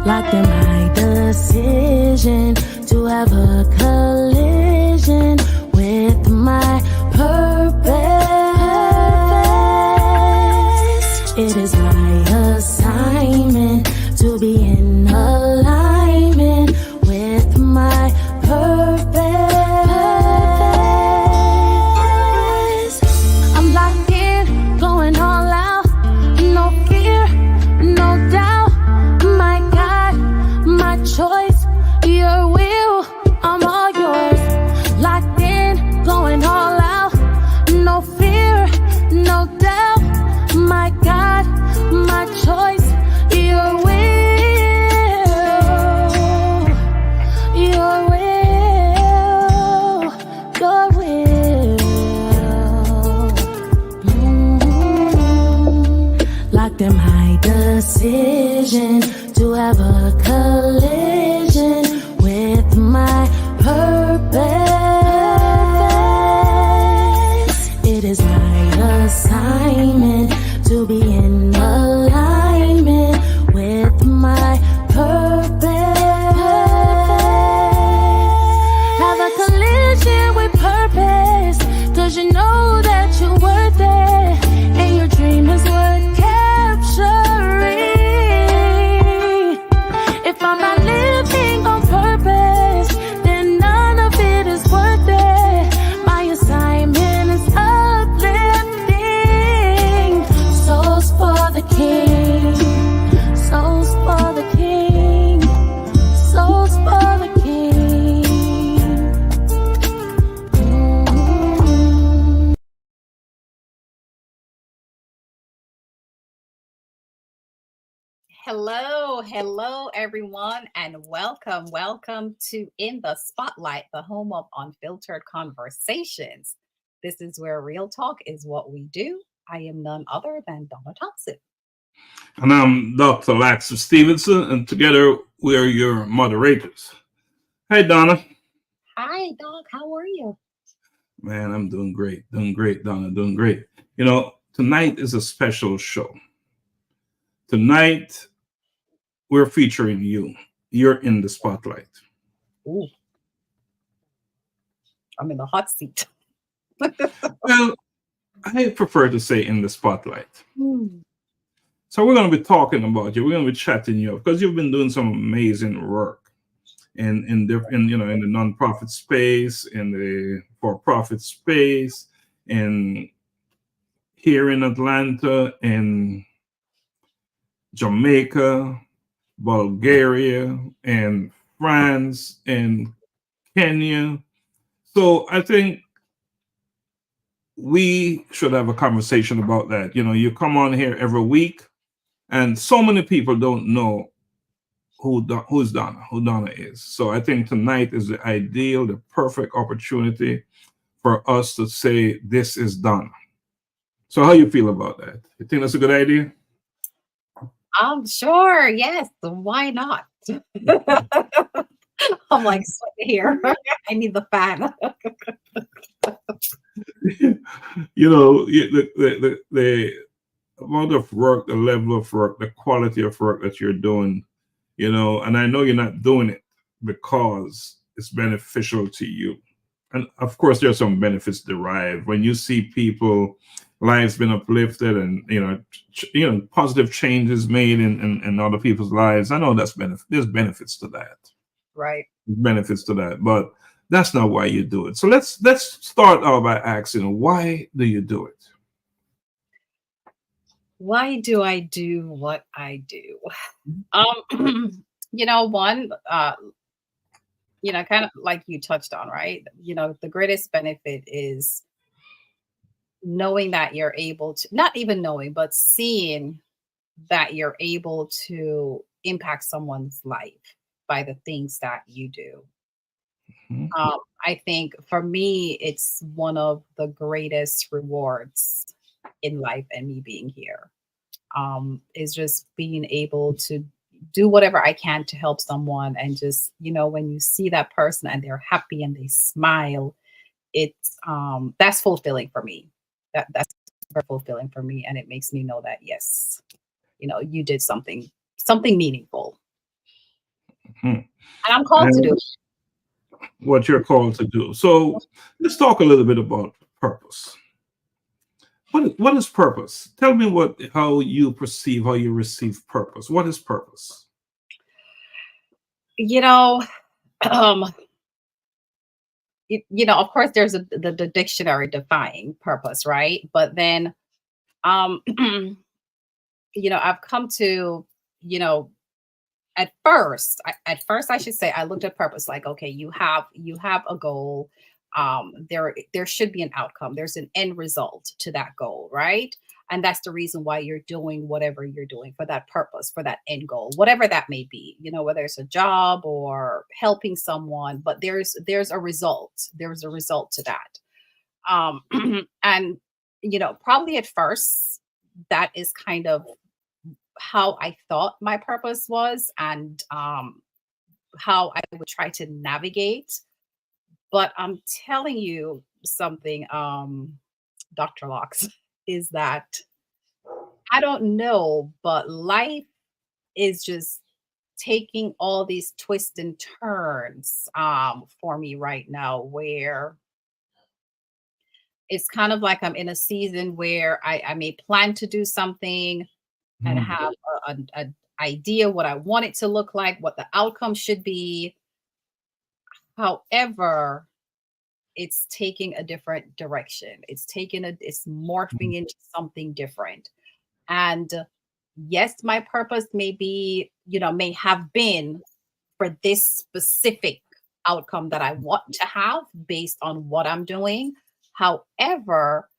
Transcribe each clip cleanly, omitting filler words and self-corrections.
locked in my decision to have a collision with my purpose. It is my assignment to be in alignment with my purpose. I'm locked in, going all out, no fear, no doubt. My God, my choice, your will, I'm all yours. Locked in, going all out, no fear, no doubt. My God, my choice, your will, your will, your will. Locked in my decision to have a collision with my purpose. It is my assignment to be in alignment with my purpose. Have a collision with purpose, 'cause you know that you're worth it, and your dream is worth capturing. If I'm not living on purpose, then none of it is worth it. My assignment is uplifting souls for the King, souls for the King, souls for the King. Hello, everyone, and welcome to In the Spotlight, the home of unfiltered conversations. This is where real talk is what we do. I am none other than Donna Thompson. And I'm Dr. Laxley Stephenson, and together we are your moderators. Hey, Donna. Hi, Doc. How are you? Man, I'm doing great, Donna, doing great. You know, tonight is a special show. Tonight, we're featuring you. You're in the spotlight. Ooh. I'm in the hot seat. Well, I prefer to say in the spotlight. Hmm. So we're going to be talking about you. We're going to be chatting you up because you've been doing some amazing work in the nonprofit space, in the for-profit space, in here in Atlanta, in Jamaica, Bulgaria, and France, and Kenya. So I think we should have a conversation about that. You know, you come on here every week, and so many people don't know who Donna is. So I think tonight is the perfect opportunity for us to say this is Donna. So how you feel about that? You think that's a good idea? Sure. Yes. Why not? I'm like sweating here. I need the fan. You know, the amount of work, the level of work, the quality of work that you're doing, you know, and I know you're not doing it because it's beneficial to you. And of course, there are some benefits derived when you see people lives been uplifted and positive changes made in other people's lives. I know there's benefits to that. Right. Benefits to that, but that's not why you do it. So let's start out by asking, why do you do it? Why do I do what I do? One, kind of like you touched on, right? You know, the greatest benefit is knowing that you're able to, not even knowing, but seeing that you're able to impact someone's life by the things that you do. Mhm. I think for me, it's one of the greatest rewards in life and me being here. Is just being able to do whatever I can to help someone. And just, when you see that person and they're happy and they smile, it's that's fulfilling for me. That's very fulfilling for me. And it makes me know that, yes, you did something meaningful. Mhm. And I'm called to do it. What you're called to do. So let's talk a little bit about purpose. What is purpose? Tell me how you perceive, how you receive purpose. What is purpose? You know, um, of course, there's the dictionary defining purpose, right? But then, um, I've come to, you know, at first I should say I looked at purpose like, okay, you have a goal. There should be an outcome. There's an end result to that goal, right? And that's the reason why you're doing whatever you're doing, for that purpose, for that end goal, whatever that may be, whether it's a job or helping someone, but there's a result. There's a result to that. Um and probably at first that is kind of how I thought my purpose was, and how I would try to navigate. But I'm telling you something, Dr. Locks, is that I don't know, but life is just taking all these twists and turns for me right now, where it's kind of like I'm in a season where I may plan to do something and Mm. have a idea what I want it to look like, what the outcome should be. However, it's taking a different direction. It's morphing into something different. And yes, my purpose may have been for this specific outcome that I want to have based on what I'm doing. However,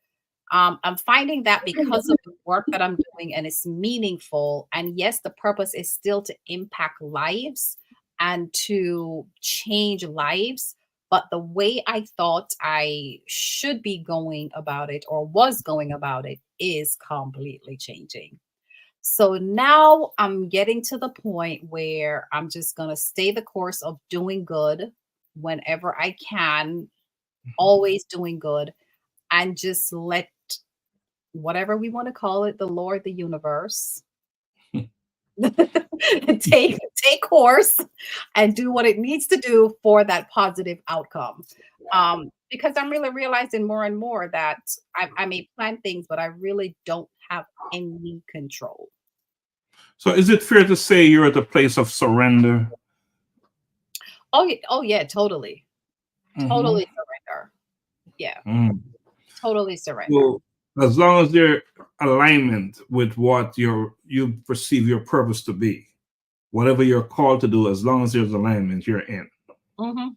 I'm finding that because of the work that I'm doing and it's meaningful, and yes, the purpose is still to impact lives and to change lives. But the way I thought I should be going about it, or was going about it, is completely changing. So now I'm getting to the point where I'm just going to stay the course of doing good whenever I can, always doing good, and just let whatever we want to call it, the Lord, the universe, take course and do what it needs to do for that positive outcome. Because I'm really realizing more and more that I may plan things, but I really don't have any control. So is it fair to say you're at a place of surrender? Oh yeah, totally, Mhm. totally surrender. Yeah, Mm. totally surrender. So as long as they're alignment with what you perceive your purpose to be, whatever you're called to do, as long as there's alignment, you're in. Hmm.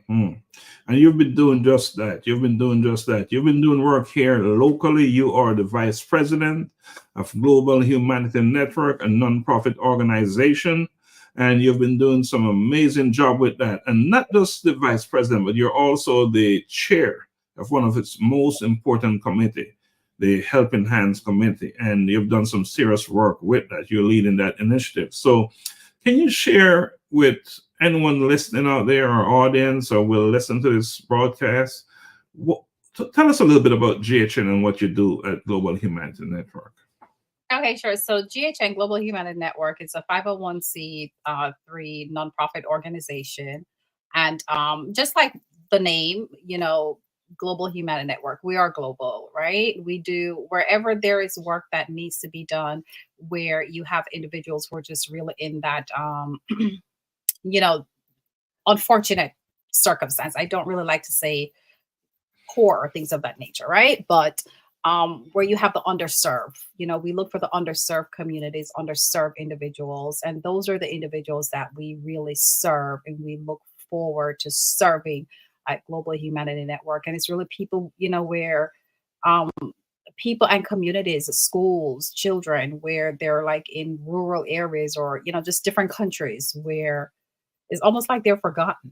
Mm. And you've been doing just that. You've been doing just that. You've been doing work here locally. You are the vice president of Global Humanity Network, a nonprofit organization. And you've been doing some amazing job with that. And not just the vice president, but you're also the chair of one of its most important committee, the Helping Hands Committee. And you've done some serious work with that. You're leading that initiative. So can you share with anyone listening out there, our audience, or will listen to this broadcast, tell us a little bit about GHN and what you do at Global Humanity Network? Okay, sure. So GHN Global Humanity Network is a 501c3 nonprofit organization. And just like the name, Global Humanity Network, we are global, right? We do wherever there is work that needs to be done, where you have individuals who are just really in that, you know, unfortunate circumstance. I don't really like to say poor or things of that nature, right? But where you have the underserved, we look for the underserved communities, underserved individuals, and those are the individuals that we really serve, and we look forward to serving at Global Humanity Network. And it's really people, where um, people and communities, schools, children, where they're like in rural areas, or just different countries where it's almost like they're forgotten.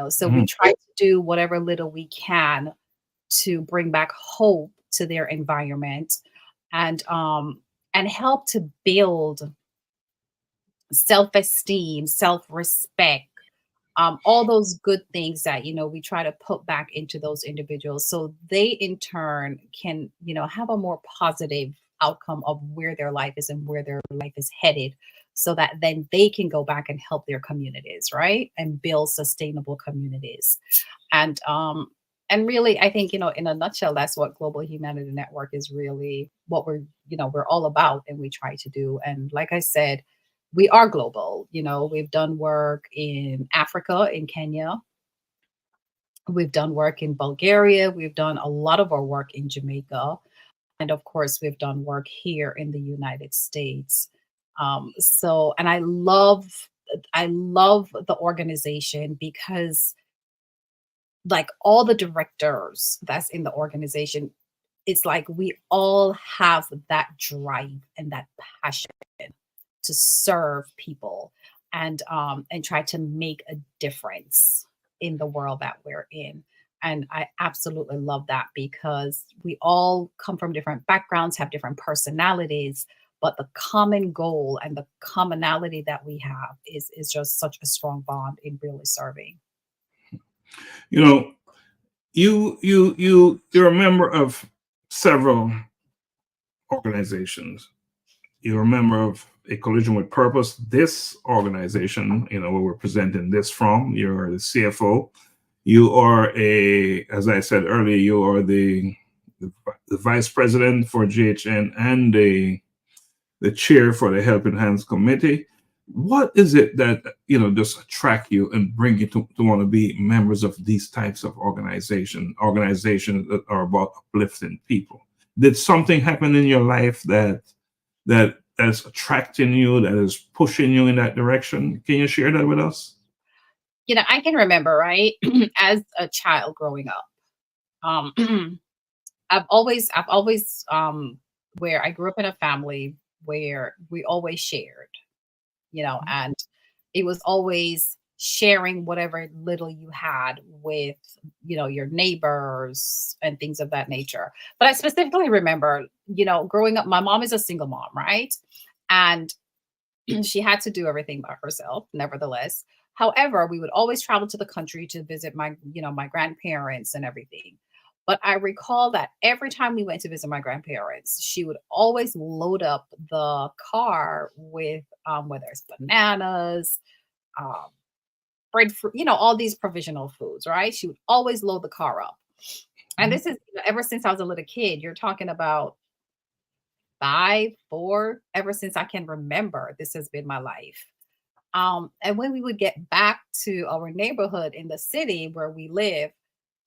So we Mhm. try to do whatever little we can to bring back hope to their environment, and help to build self-esteem, self-respect, all those good things that we try to put back into those individuals, so they in turn can have a more positive outcome of where their life is and where their life is headed. so that then they can go back and help their communities, right? And build sustainable communities. And really, I think, in a nutshell, that's what Global Humanity Network is really what we're all about, and we try to do. And like I said, we are global. We've done work in Africa, in Kenya. We've done work in Bulgaria. We've done a lot of our work in Jamaica. And of course, we've done work here in the United States. And I love the organization because, like, all the directors that's in the organization, it's like we all have that drive and that passion to serve people and try to make a difference in the world that we're in. And I absolutely love that because we all come from different backgrounds, have different personalities, but the common goal and the commonality that we have is just such a strong bond in really serving. You're a member of several organizations. You're a member of a Collision with Purpose, this organization, where we're presenting this from. You're the CFO. You are as I said earlier, you are the vice president for GHN and the chair for the Helping Hands Committee. What is it that, just attract you and bring you to want to be members of these types of organizations that are about uplifting people? Did something happen in your life that is attracting you, that is pushing you in that direction? Can you share that with us? I can remember, right, as a child growing up, I've always where I grew up in a family where we always shared, and it was always sharing whatever little you had with, your neighbors and things of that nature. But I specifically remember, growing up, my mom is a single mom, right? And she had to do everything by herself, nevertheless. However, we would always travel to the country to visit my grandparents and everything. But I recall that every time we went to visit my grandparents, she would always load up the car with whether it's bananas, breadfruit, all these provisional foods, right? She would always load the car up. And this is ever since I was a little kid. You're talking about 5, 4, ever since I can remember, this has been my life. And when we would get back to our neighborhood in the city where we live,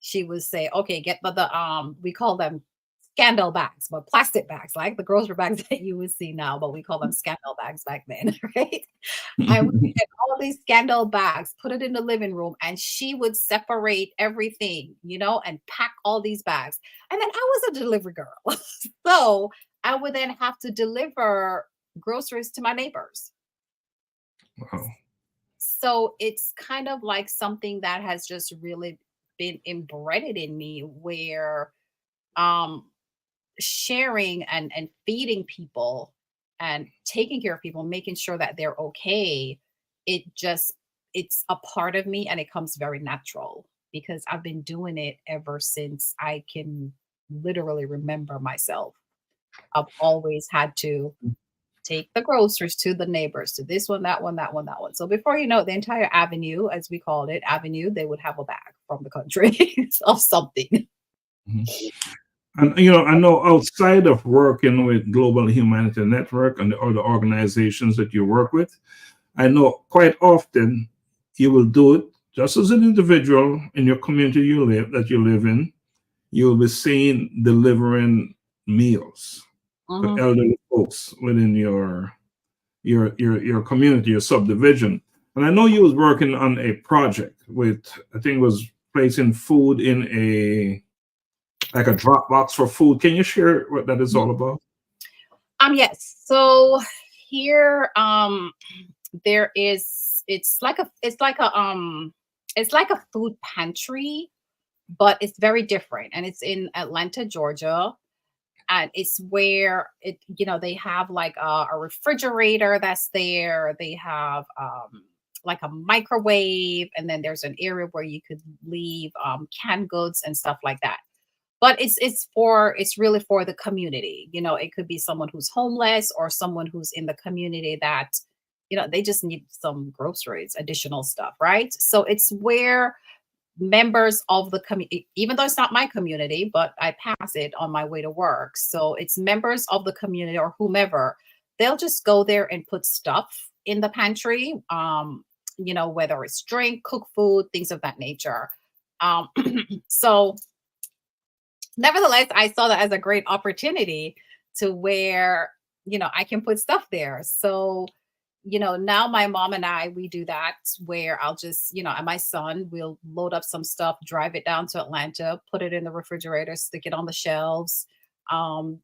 she would say, okay, get the we call them scandal bags, but plastic bags, like the grocery bags that you would see now, but we call them scandal bags back then, right? I would get all these scandal bags, put it in the living room, and she would separate everything, and pack all these bags. And then I was a delivery girl. So I would then have to deliver groceries to my neighbors. Wow. So it's kind of like something that has just really been embedded in me, where sharing and feeding people and taking care of people, making sure that they're okay, it's a part of me, and it comes very natural because I've been doing it ever since I can literally remember myself. I've always had to take the groceries to the neighbors, to this one, that one, that one, that one. So before you know it, the entire avenue, as we called it, they would have a bag from the country of something. And I know outside of working with Global Humanity Network and the other organizations that you work with, I know quite often you will do it just as an individual in your community you live in. You'll be seen delivering meals to elderly folks within your community, your subdivision. And I know you was working on a project with, I think it was placing food in a drop box for food. Can you share what that is all about? Yes. So here, there is, it's like a food pantry, but it's very different. And it's in Atlanta, Georgia. And it's where they have like a refrigerator that's there. They have like a microwave, and then there's an area where you could leave canned goods and stuff like that. But it's really for the community. It could be someone who's homeless or someone who's in the community that they just need some groceries, additional stuff, right? So it's where members of the community, even though it's not my community, but I pass it on my way to work. So it's members of the community or whomever, they'll just go there and put stuff in the pantry, whether it's drink, cook food, things of that nature. So nevertheless, I saw that as a great opportunity to where, I can put stuff there. So now my mom and I, we do that where I'll just, and my son will load up some stuff, drive it down to Atlanta, put it in the refrigerator, stick it on the shelves.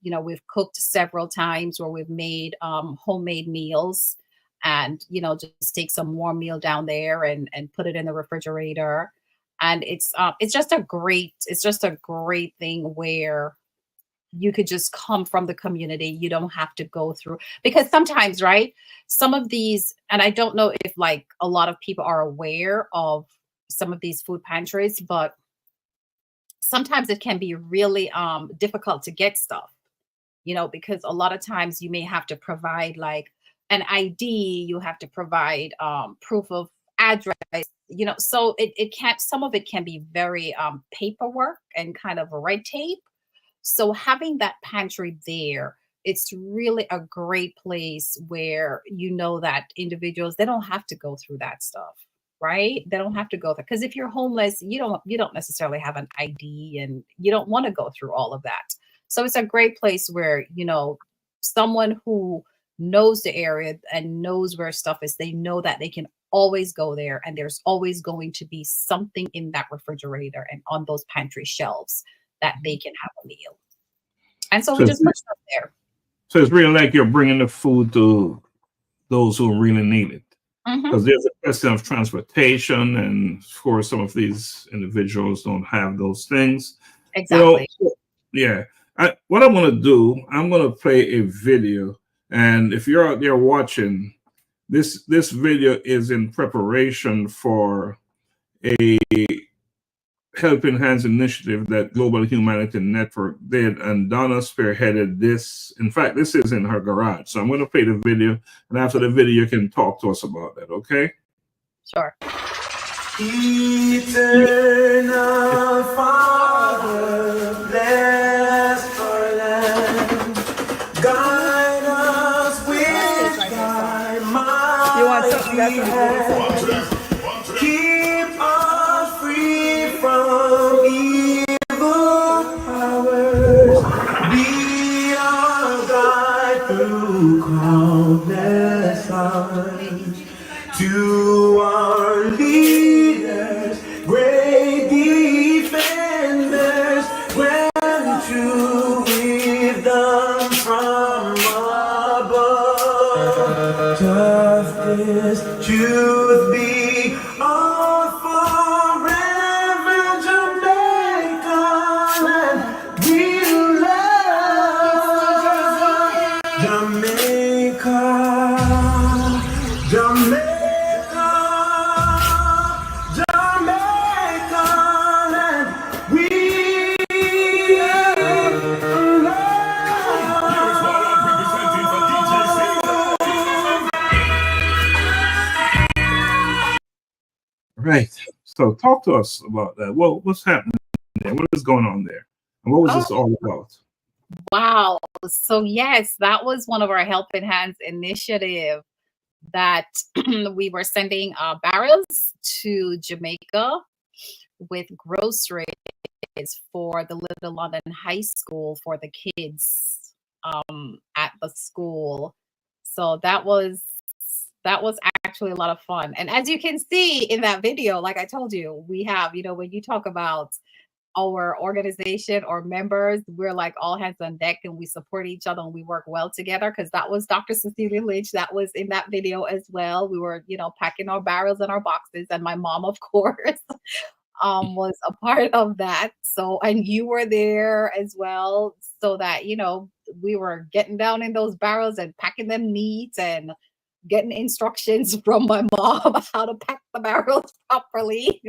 We've cooked several times where we've made homemade meals and, just take some warm meal down there and put it in the refrigerator. And it's just a great thing where you could just come from the community. You don't have to go through, because sometimes, right, some of these, and I don't know if like a lot of people are aware of some of these food pantries, but sometimes it can be really difficult to get stuff, because a lot of times you may have to provide like an ID, you have to provide proof of address, so it can't, some of it can be very paperwork and kind of red tape. So having that pantry there, it's really a great place where that individuals, they don't have to go through that stuff, right? They don't have to go there, because if you're homeless, you don't necessarily have an ID and you don't want to go through all of that. So it's a great place where, someone who knows the area and knows where stuff is, they know that they can always go there and there's always going to be something in that refrigerator and on those pantry shelves that they can have a meal. And so we just put stuff there. So it's really like you're bringing the food to those who really need it. Because there's a question of transportation, and of course, some of these individuals don't have those things. Exactly. What I'm going to do, I'm going to play a video. And if you're out there watching, this video is in preparation for a Helping Hands initiative that Global Humanity Network did, and Donna spearheaded this. In fact, this is in her garage. So I'm going to play the video, and after the video, you can talk to us about that, okay? Sure. Eternal Father, bless our land. Guide us with thy mighty hand. Keep us free from evil powers. Be our guide through countless times. To our leaders, great defenders, grant to wisdom from above. Justice, truth be all forever, Jamaica, and we love Jamaica, Jamaica. Right. So talk to us about that. Well, what's happening there? What is going on there? And what was this all about? Wow. So yes, that was one of our Helping Hands initiative that we were sending barrels to Jamaica with groceries for the Little London High School for the kids at the school. So that was actually a lot of fun. And as you can see in that video, like I told you, we have, when you talk about our organization or members, we're like all hands on deck and we support each other and we work well together, because that was Dr. Cecilia Lynch that was in that video as well. We were, packing our barrels and our boxes, and my mom, of course, was a part of that. So, and you were there as well, so that, we were getting down in those barrels and packing them neat and getting instructions from my mom how to pack the barrels properly.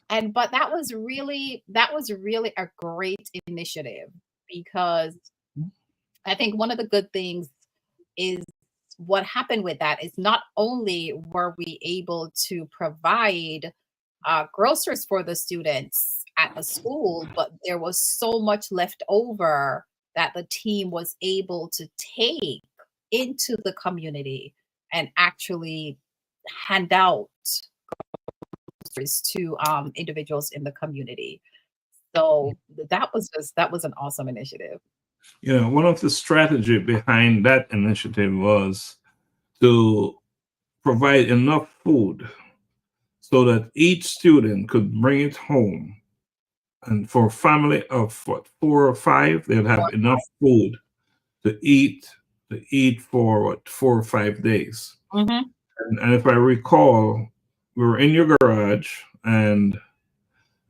But that was really a great initiative, because I think one of the good things is what happened with that is not only were we able to provide groceries for the students at the school, but there was so much left over that the team was able to take into the community and actually hand out groceries to individuals in the community. So that was an awesome initiative. You know, one of the strategy behind that initiative was to provide enough food so that each student could bring it home. And for a family of what, 4 or 5, they'd have enough food to eat for what, 4 or 5 days. Mm-hmm. And if I recall, we were in your garage, and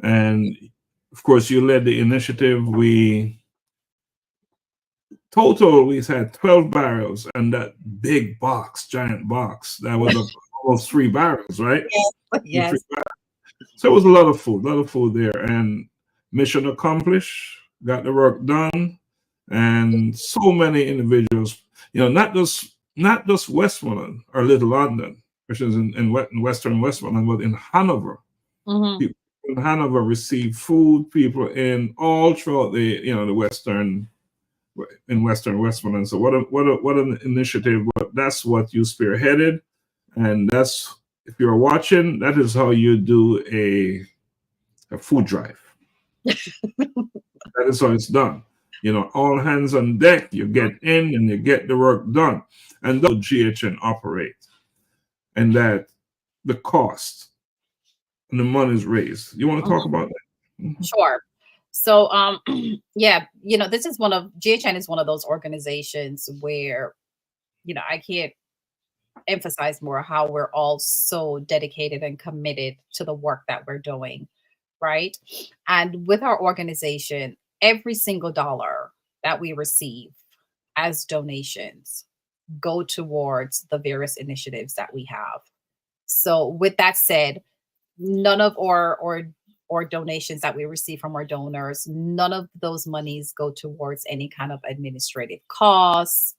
of course you led the initiative. We had 12 barrels, and that big box, giant box, that was almost 3 barrels, right? Yes. Yes. So it was a lot of food there, and mission accomplished, got the work done, and so many individuals, you know, not just Westmoreland or Little London, which is in Western Westmoreland, but in Hanover. Mm-hmm. People in Hanover received food, people in all throughout the Western Westmoreland. So what an initiative. But that's what you spearheaded, and that's, if you're watching, that is how you do a food drive. That is how it's done. You know, all hands on deck. You get in and you get the work done. And that's how GHN operates. And that the cost and the money is raised. You want to talk about that? Mm-hmm. Sure. So, yeah, you know, GHN is one of those organizations where, you know, I can't emphasize more how we're all so dedicated and committed to the work that we're doing, right? And with our organization, every single dollar that we receive as donations go towards the various initiatives that we have. So with that said, none of our donations that we receive from our donors, none of those monies go towards any kind of administrative costs,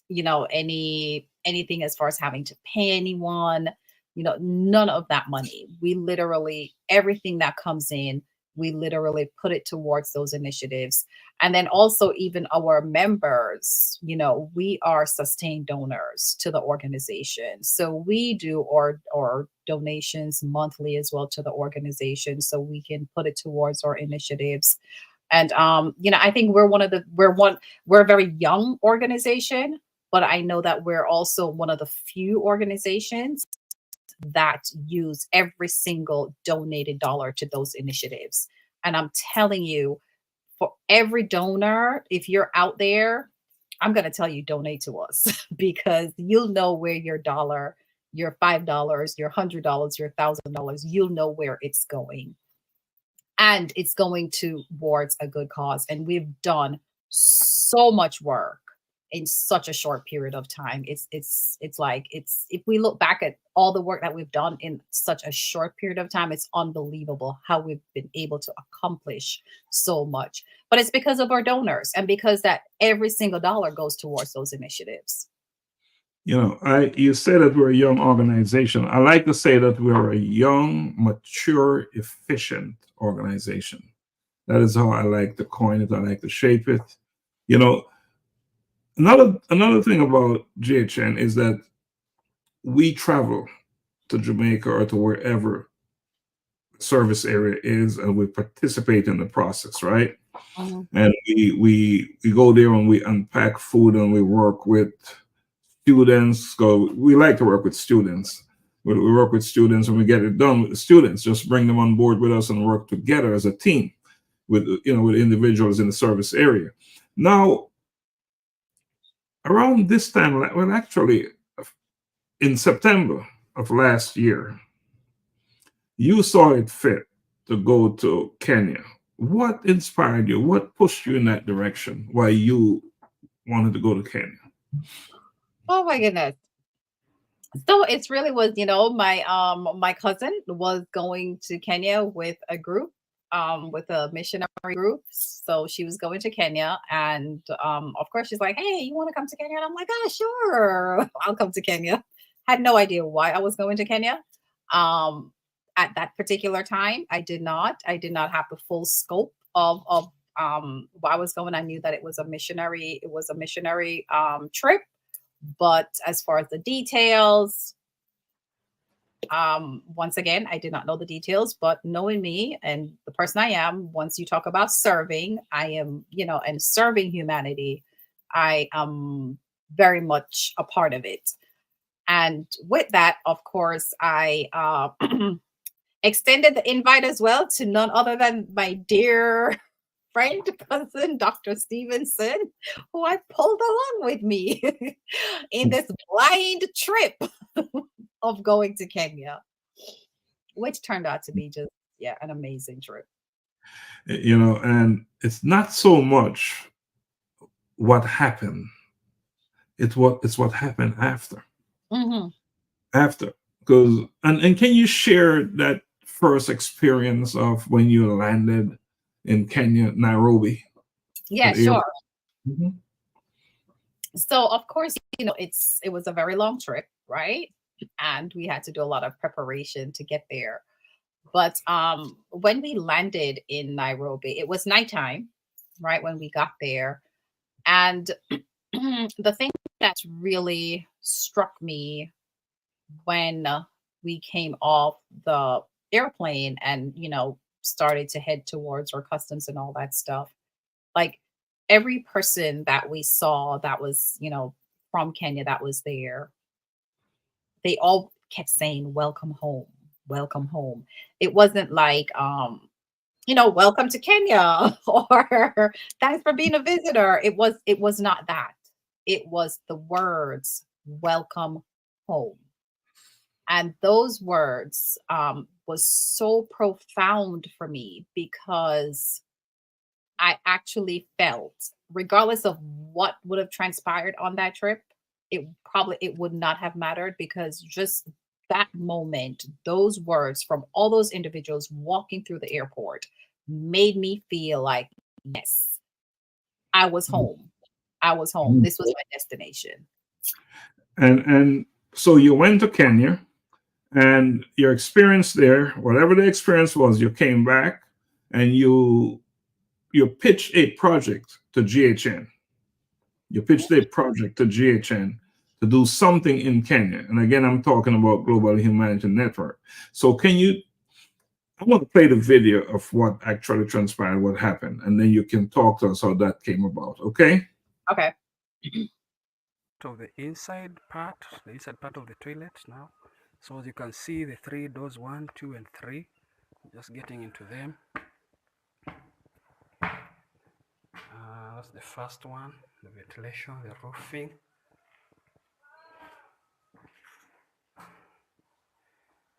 you know, anything as far as having to pay anyone, you know, none of that money. We literally, everything that comes in, we literally put it towards those initiatives. And then also even our members, you know, we are sustained donors to the organization. So we do our donations monthly as well to the organization, so we can put it towards our initiatives. And you know, I think we're a very young organization, but I know that we're also one of the few organizations that use every single donated dollar to those initiatives. And I'm telling you, for every donor, if you're out there, I'm going to tell you, donate to us because you'll know where your dollar, your $5, your $100, your $1,000, you'll know where it's going. And it's going towards a good cause. And we've done so much work in such a short period of time. It's if we look back at all the work that we've done in such a short period of time, it's unbelievable how we've been able to accomplish so much. But it's because of our donors, and because that every single dollar goes towards those initiatives. You know, you say that we're a young organization. I like to say that we're a young, mature, efficient organization. That is how I like to coin it. I like to shape it. You know, another thing about GHN is that we travel to Jamaica or to wherever the service area is, and we participate in the process, right? Uh-huh. And we go there and we unpack food and we work with students. So we like to work with students. We work with students and we get it done with the students. Just bring them on board with us and work together as a team with individuals in the service area. Now, around this time, well, actually, in September of last year, you saw it fit to go to Kenya. What inspired you? What pushed you in that direction? Why you wanted to go to Kenya? Oh my goodness. So it really was, you know, my cousin was going to Kenya with a group, with a missionary group. So she was going to Kenya, and of course she's like, "Hey, you want to come to Kenya?" And I'm like, "Ah, sure, I'll come to Kenya." Had no idea why I was going to Kenya. At that particular time, I did not have the full scope of why I was going. I knew that it was a missionary trip, but as far as the details, once again, I did not know the details. But knowing me and the person I am, once you talk about serving, I am, and serving humanity, I am very much a part of it. And with that, of course, I extended the invite as well to none other than my dear friend, cousin, Dr. Stephenson, who I pulled along with me in this blind trip of going to Kenya, which turned out to be just, an amazing trip. And it's not so much what happened. It's what happened after. Mm-hmm. After. Because, and can you share that first experience of when you landed in Kenya, Nairobi? Yeah, sure. Mm-hmm. So of course, it was a very long trip, right? And we had to do a lot of preparation to get there. But when we landed in Nairobi, it was nighttime, right? When we got there. And the thing that really struck me when we came off the airplane and, started to head towards our customs and all that stuff, like every person that we saw that was, from Kenya that was there, they all kept saying, "Welcome home, welcome home." It wasn't like, "Welcome to Kenya," or "Thanks for being a visitor." It was not that. It was the words, "Welcome home." And those words was so profound for me, because I actually felt, regardless of what would have transpired on that trip, it would not have mattered, because just that moment, those words from all those individuals walking through the airport made me feel like, yes, I was home. I was home. This was my destination. And so you went to Kenya, and your experience there, whatever the experience was, you came back and you pitched a project to GHN. You pitched a project to GHN to do something in Kenya. And again, I'm talking about Global Humanity Network. So I want to play the video of what actually transpired, what happened, and then you can talk to us how that came about, okay? Okay. To the inside part of the toilet now. So as you can see, the 3 doors, 1, 2, and 3, just getting into them. That's the first one, the ventilation, the roofing.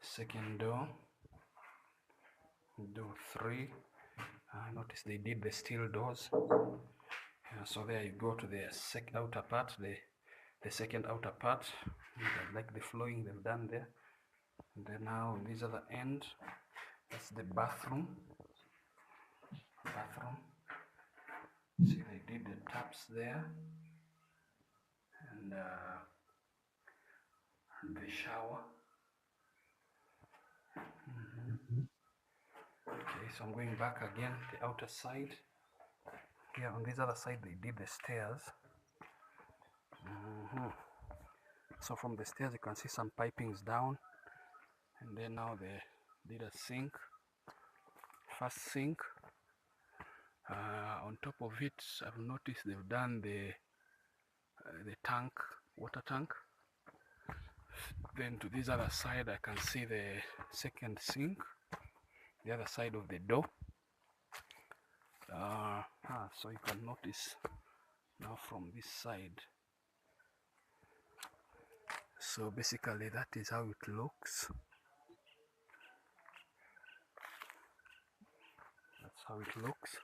Second door, door 3. Notice they did the steel doors. So there you go to the outer part, the second outer part. Like the flooring they've done there. And then now this other end, that's the bathroom. See, they did the taps there, and the shower. Okay, so I'm going back again, the outer side. Here on this other side, they did the stairs. So from the stairs, you can see some pipings down, and then now they did a sink, first sink. On top of it, I've noticed they've done the tank, water tank. Then to this other side, I can see the second sink, the other side of the door. So you can notice now from this side. So basically that is how it looks. That's how it looks.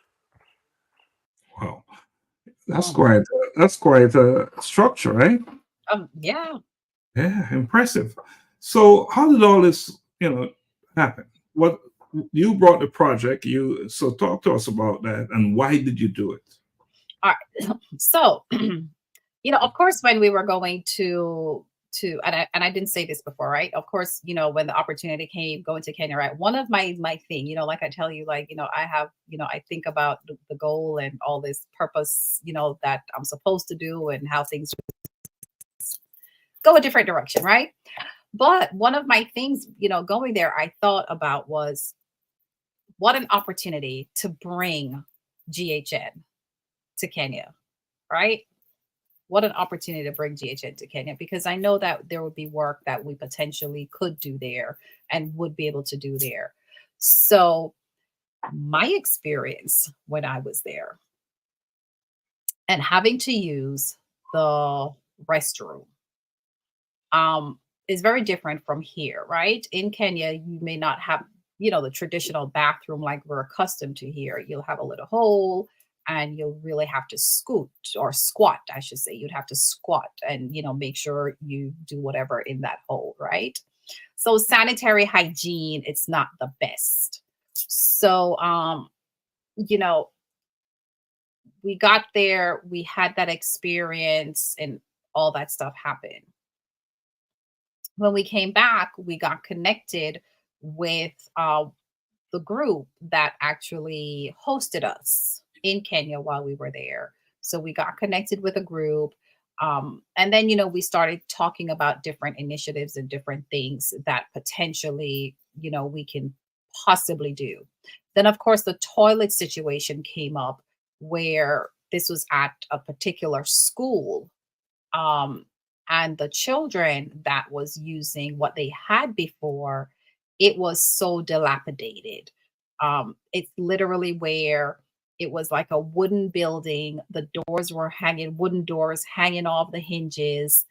Wow, that's quite a structure, right? Yeah. Yeah, impressive. So how did all this, happen? What you brought the project. So talk to us about that, and why did you do it? All right. So, of course, when we were going to and I didn't say this before, right? Of course, when the opportunity came going to Kenya, right? One of my thing, like I tell you, like, I have, I think about the goal and all this purpose, that I'm supposed to do and how things go a different direction, right? But one of my things, going there, I thought about was what an opportunity to bring GHN to Kenya, right? What an opportunity to bring GHN to Kenya, because I know that there would be work that we potentially could do there and would be able to do there. So my experience when I was there and having to use the restroom is very different from here, right? In Kenya, you may not have, the traditional bathroom like we're accustomed to here. You'll have a little hole, and you'll really have to scoot or squat, I should say. You'd have to squat and, make sure you do whatever in that hole, right? So sanitary hygiene, it's not the best. So, we got there, we had that experience, and all that stuff happened. When we came back, we got connected with the group that actually hosted us in Kenya while we were there. So we got connected with a group. And then, we started talking about different initiatives and different things that potentially, we can possibly do. Then, of course, the toilet situation came up where this was at a particular school. And the children that was using what they had before, it was so dilapidated. It's literally where it was like a wooden building. The doors were wooden doors hanging off the hinges.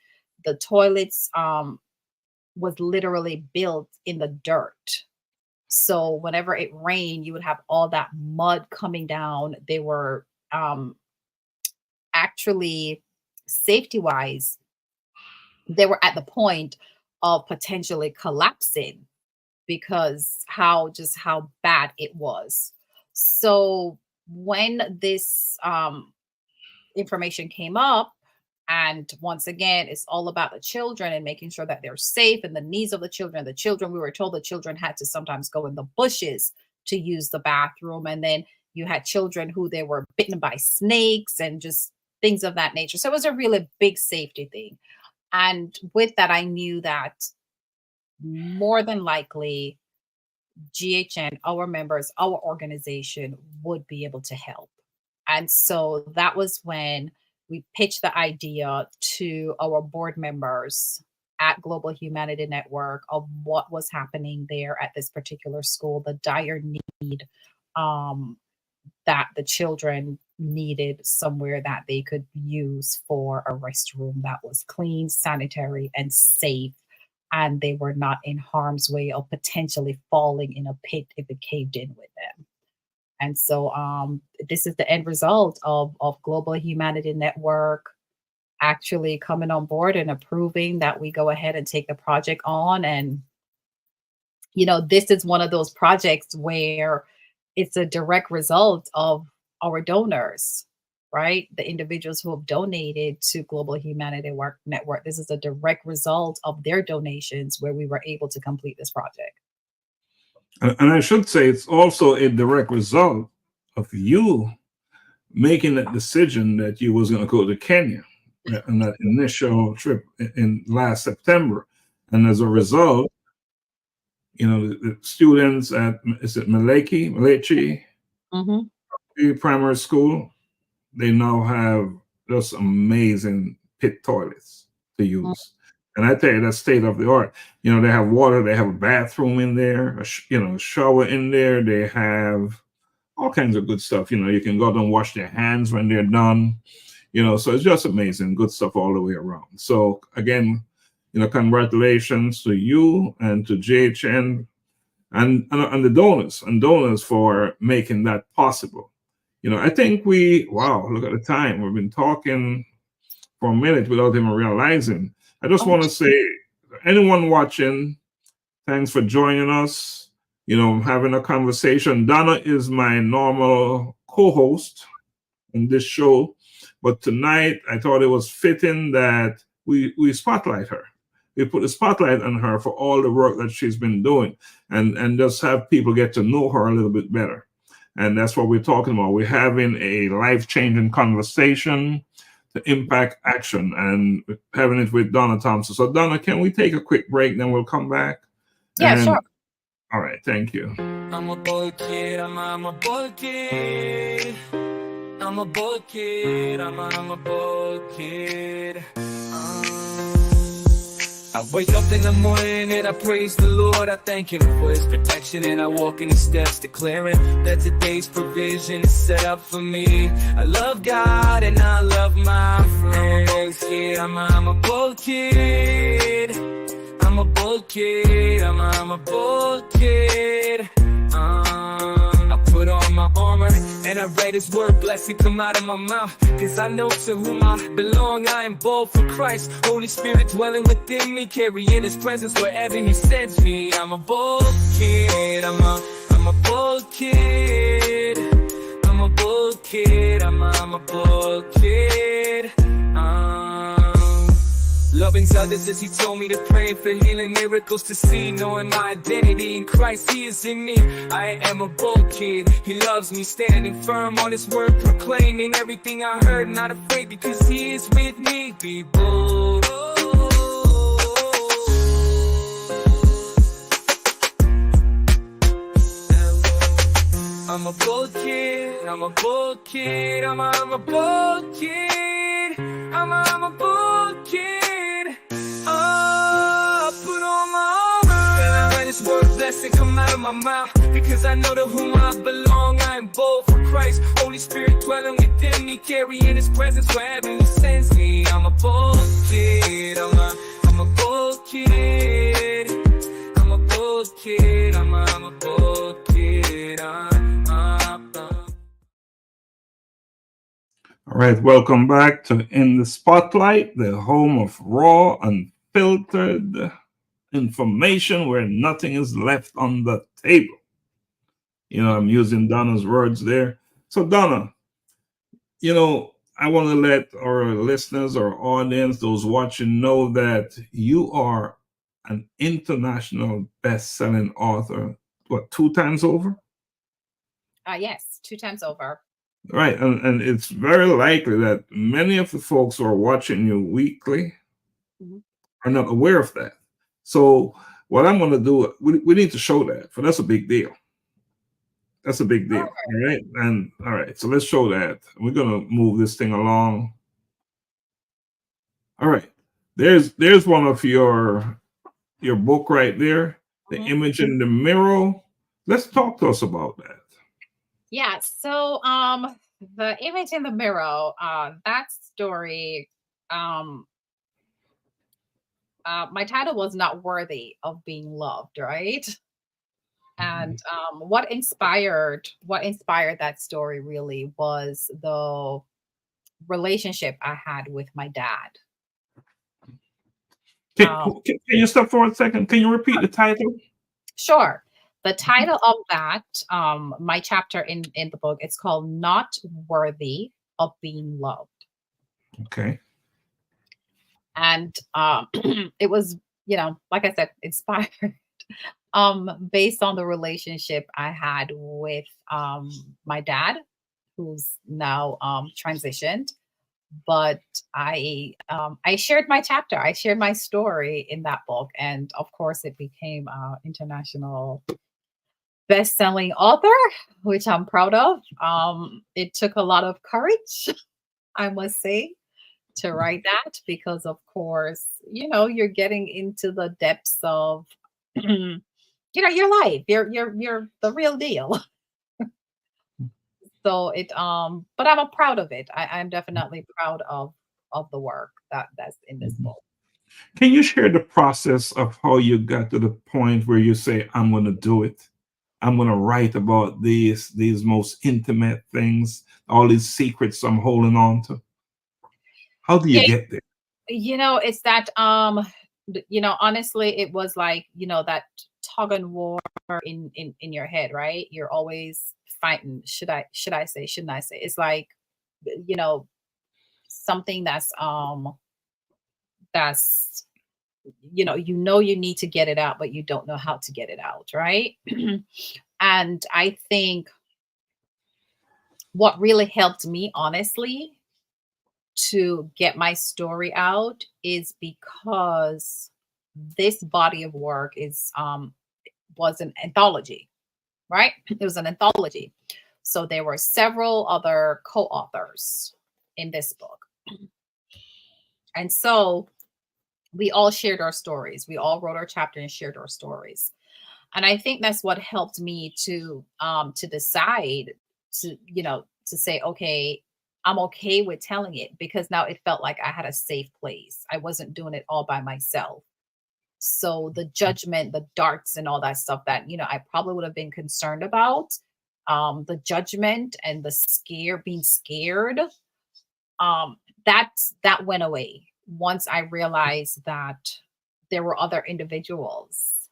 The toilets was literally built in the dirt. So whenever it rained, you would have all that mud coming down. They were actually, safety-wise, they were at the point of potentially collapsing because how bad it was. So when this information came up, and once again, it's all about the children and making sure that they're safe and the needs of the children. We were told the children had to sometimes go in the bushes to use the bathroom. And then you had children who they were bitten by snakes and just things of that nature. So it was a really big safety thing. And with that, I knew that more than likely GHN, our members, our organization would be able to help. And so that was when we pitched the idea to our board members at Global Humanity Network of what was happening there at this particular school, the dire need that the children needed somewhere that they could use for a restroom that was clean, sanitary, and safe. And they were not in harm's way of potentially falling in a pit if it caved in with them. And so this is the end result of Global Humanity Network actually coming on board and approving that we go ahead and take the project on. And, this is one of those projects where it's a direct result of our donors, right? The individuals who have donated to Global Humanity Network. This is a direct result of their donations where we were able to complete this project. And I should say it's also a direct result of you making that decision that you was going to go to Kenya on that initial trip in last September. And as a result, the students at, is it Malachi Primary School, they now have just amazing pit toilets to use. And I tell you, that's state of the art. They have water, they have a bathroom in there, a shower in there. They have all kinds of good stuff. You can go out and wash their hands when they're done. So it's just amazing, good stuff all the way around. So again, congratulations to you and to JHN and the donors for making that possible. I think look at the time. We've been talking for a minute without even realizing. I just want to say, anyone watching, thanks for joining us. you know, having a conversation. Donna is my normal co-host in this show, but tonight I thought it was fitting that we spotlight her. We put a spotlight on her for all the work that she's been doing, and just have people get to know her a little bit better. And that's what we're talking about. We're having a life-changing conversation to impact action, and having it with Donna Thompson. So Donna, can we take a quick break, then we'll come back? Yeah, sure. All right, thank you. I'm a boy kid, I'm a boy kid. I'm a boy kid, I'm a boy kid. I wake up in the morning and I praise the Lord. I thank Him for His protection, and I walk in His steps, declaring that today's provision is set up for me. I love God and I love my friends. I'm a boy kid. I'm a boy kid. I'm a boy kid. I put on my armor and I read His word, blessing come out of my mouth. Cause I know to whom I belong, I am bold for Christ. Holy Spirit dwelling within me, carrying His presence wherever He sends me. I'm a bold kid, I'm a bold kid. I'm a bold kid, I'm a bold kid. Loving others as He told me to pray, for healing, miracles to see, knowing my identity in Christ, He is in me. I am a bold kid, He loves me, standing firm on His word, proclaiming everything I heard, not afraid because He is with me. Be bold. I'm a bold kid, I'm a bold kid, I'm a bold kid, I'm a bold kid. Put on my armor and I read His word, blessing come out of my mouth. Because I know to whom I belong, I am bold for Christ. Holy Spirit dwelling within me, carrying His presence wherever He sends me. I'm a bold kid, I'm a bold kid. I'm a bold kid, I'm a bold kid. All right, welcome back to In the Spotlight, the home of raw, unfiltered information where nothing is left on the table. You know, I'm using Donna's words there. So Donna, you know, I want to let our listeners, our audience, those watching know that you are an international best-selling author, what, 2 times over? Yes, 2 times over. Right, and it's very likely that many of the folks who are watching you weekly are not aware of that. So what I'm going to do, we need to show that, for that's a big deal. That's a big deal, all right? And all right, so let's show that. We're going to move this thing along. All right, there's one of your book right there, The Image in the Mirror. Let's talk to us about that. Yeah, so the image in the mirror, that story, my title was Not Worthy of Being Loved, right? And what inspired that story really was the relationship I had with my dad. Can you stop for a second? Can you repeat the title? Sure. The title of that, my chapter in the book, it's called Not Worthy of Being Loved. Okay. And it was, you know, like I said, inspired based on the relationship I had with my dad, who's now transitioned. But I shared my chapter, I shared my story in that book, and of course it became international best-selling author, which I'm proud of. It took a lot of courage, I must say, to write that, because of course, you know, you're getting into the depths of you know, your life, you're the real deal. So it but I'm proud of it. I'm definitely proud of the work that's in this book. Can you share the process of how you got to the point where you say, I'm going to do it? I'm going to write about these most intimate things, all these secrets I'm holding on to. How do you get there? You know, it's that you know, honestly, it was like, you know, that tug and war in your head, right? You're always fighting. Should I say? Shouldn't I say? It's like, you know, something that's you need to get it out, but you don't know how to get it out, right? And I think what really helped me, honestly, to get my story out is because this body of work was an anthology, right? It was an anthology. So there were several other co-authors in this book. And so we all shared our stories. We all wrote our chapter and shared our stories. And I think that's what helped me to decide to say, okay, I'm okay with telling it, because now it felt like I had a safe place. I wasn't doing it all by myself. So the judgment, the darts and all that stuff that, I probably would have been concerned about, the judgment and the being scared, that went away once I realized that there were other individuals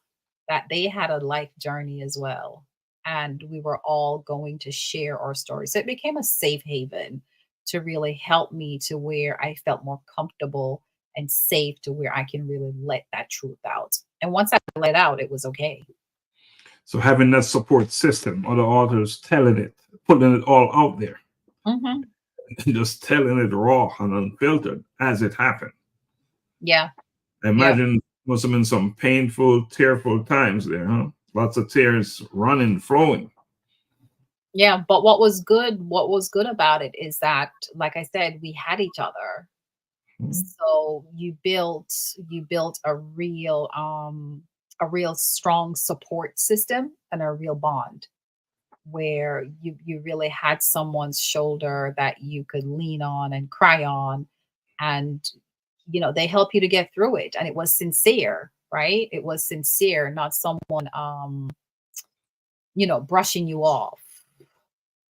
that they had a life journey as well. And we were all going to share our stories. So it became a safe haven to really help me to where I felt more comfortable and safe, to where I can really let that truth out. And once I let out, it was okay. So having that support system, other authors telling it, putting it all out there, and just telling it raw and unfiltered as it happened. Yeah. I imagine must have been some painful, tearful times there, huh? Lots of tears running, flowing. Yeah, but what was good about it is that, like I said, we had each other. So you built a real strong support system and a real bond, where you really had someone's shoulder that you could lean on and cry on, and they help you to get through it. And it was sincere, right? It was sincere, not someone brushing you off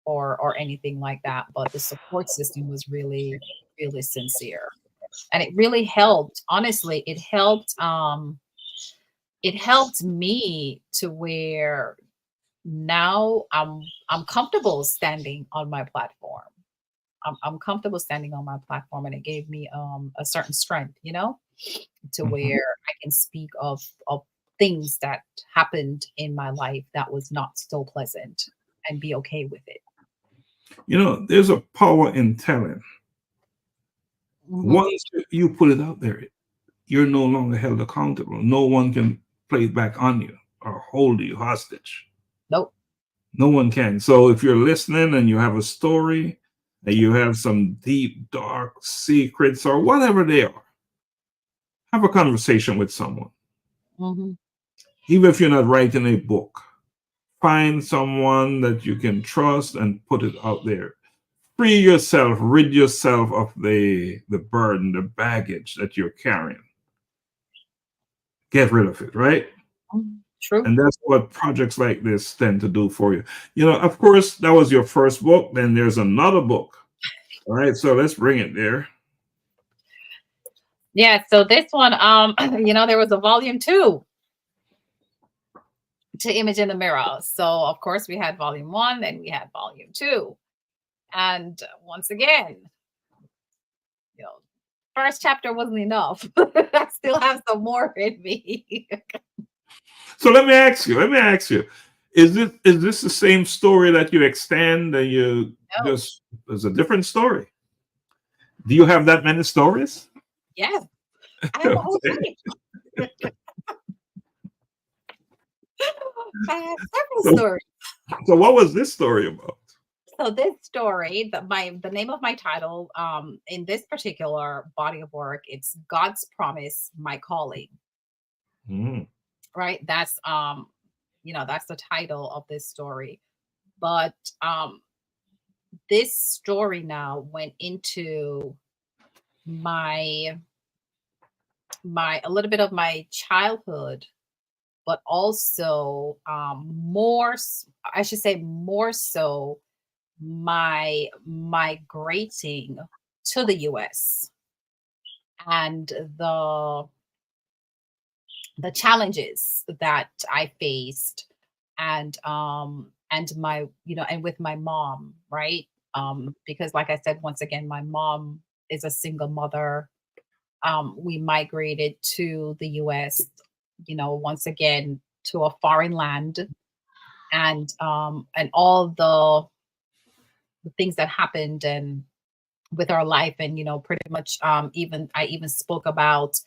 or anything like that. But the support system was really, really sincere. And it really helped. Honestly, it helped me to where now I'm comfortable standing on my platform. I'm comfortable standing on my platform, and it gave me a certain strength, to where I can speak of things that happened in my life that was not so pleasant, and be okay with it. There's a power in telling. Once you put it out there, you're no longer held accountable. No one can play it back on you or hold you hostage. Nope. No one can. So if you're listening and you have a story and you have some deep, dark secrets or whatever they are, have a conversation with someone. Even if you're not writing a book, find someone that you can trust and put it out there. Free yourself, rid yourself of the burden, the baggage that you're carrying. Get rid of it, right? True. And that's what projects like this tend to do for you. Of course, that was your first book. Then there's another book. All right, so let's bring it there. Yeah, so this one, there was a volume 2 to Image in the Mirror. So of course we had volume 1, then we had volume 2. And once again, first chapter wasn't enough. I still have some more in me. So let me ask you, is this the same story that you extend and you just, there's a different story? Do you have that many stories? Yes. I have a whole thing. I have several stories. So what was this story about? So this story, the name of my title, in this particular body of work, it's God's Promise, My Calling. Right? That's that's the title of this story. But this story now went into a little bit of my childhood, but also more so my migrating to the US and the the challenges that I faced, and my, and with my mom, right? Because like I said, once again, my mom is a single mother. We migrated to the US, once again, to a foreign land, and all the things that happened and with our life, and pretty much, even I even spoke about,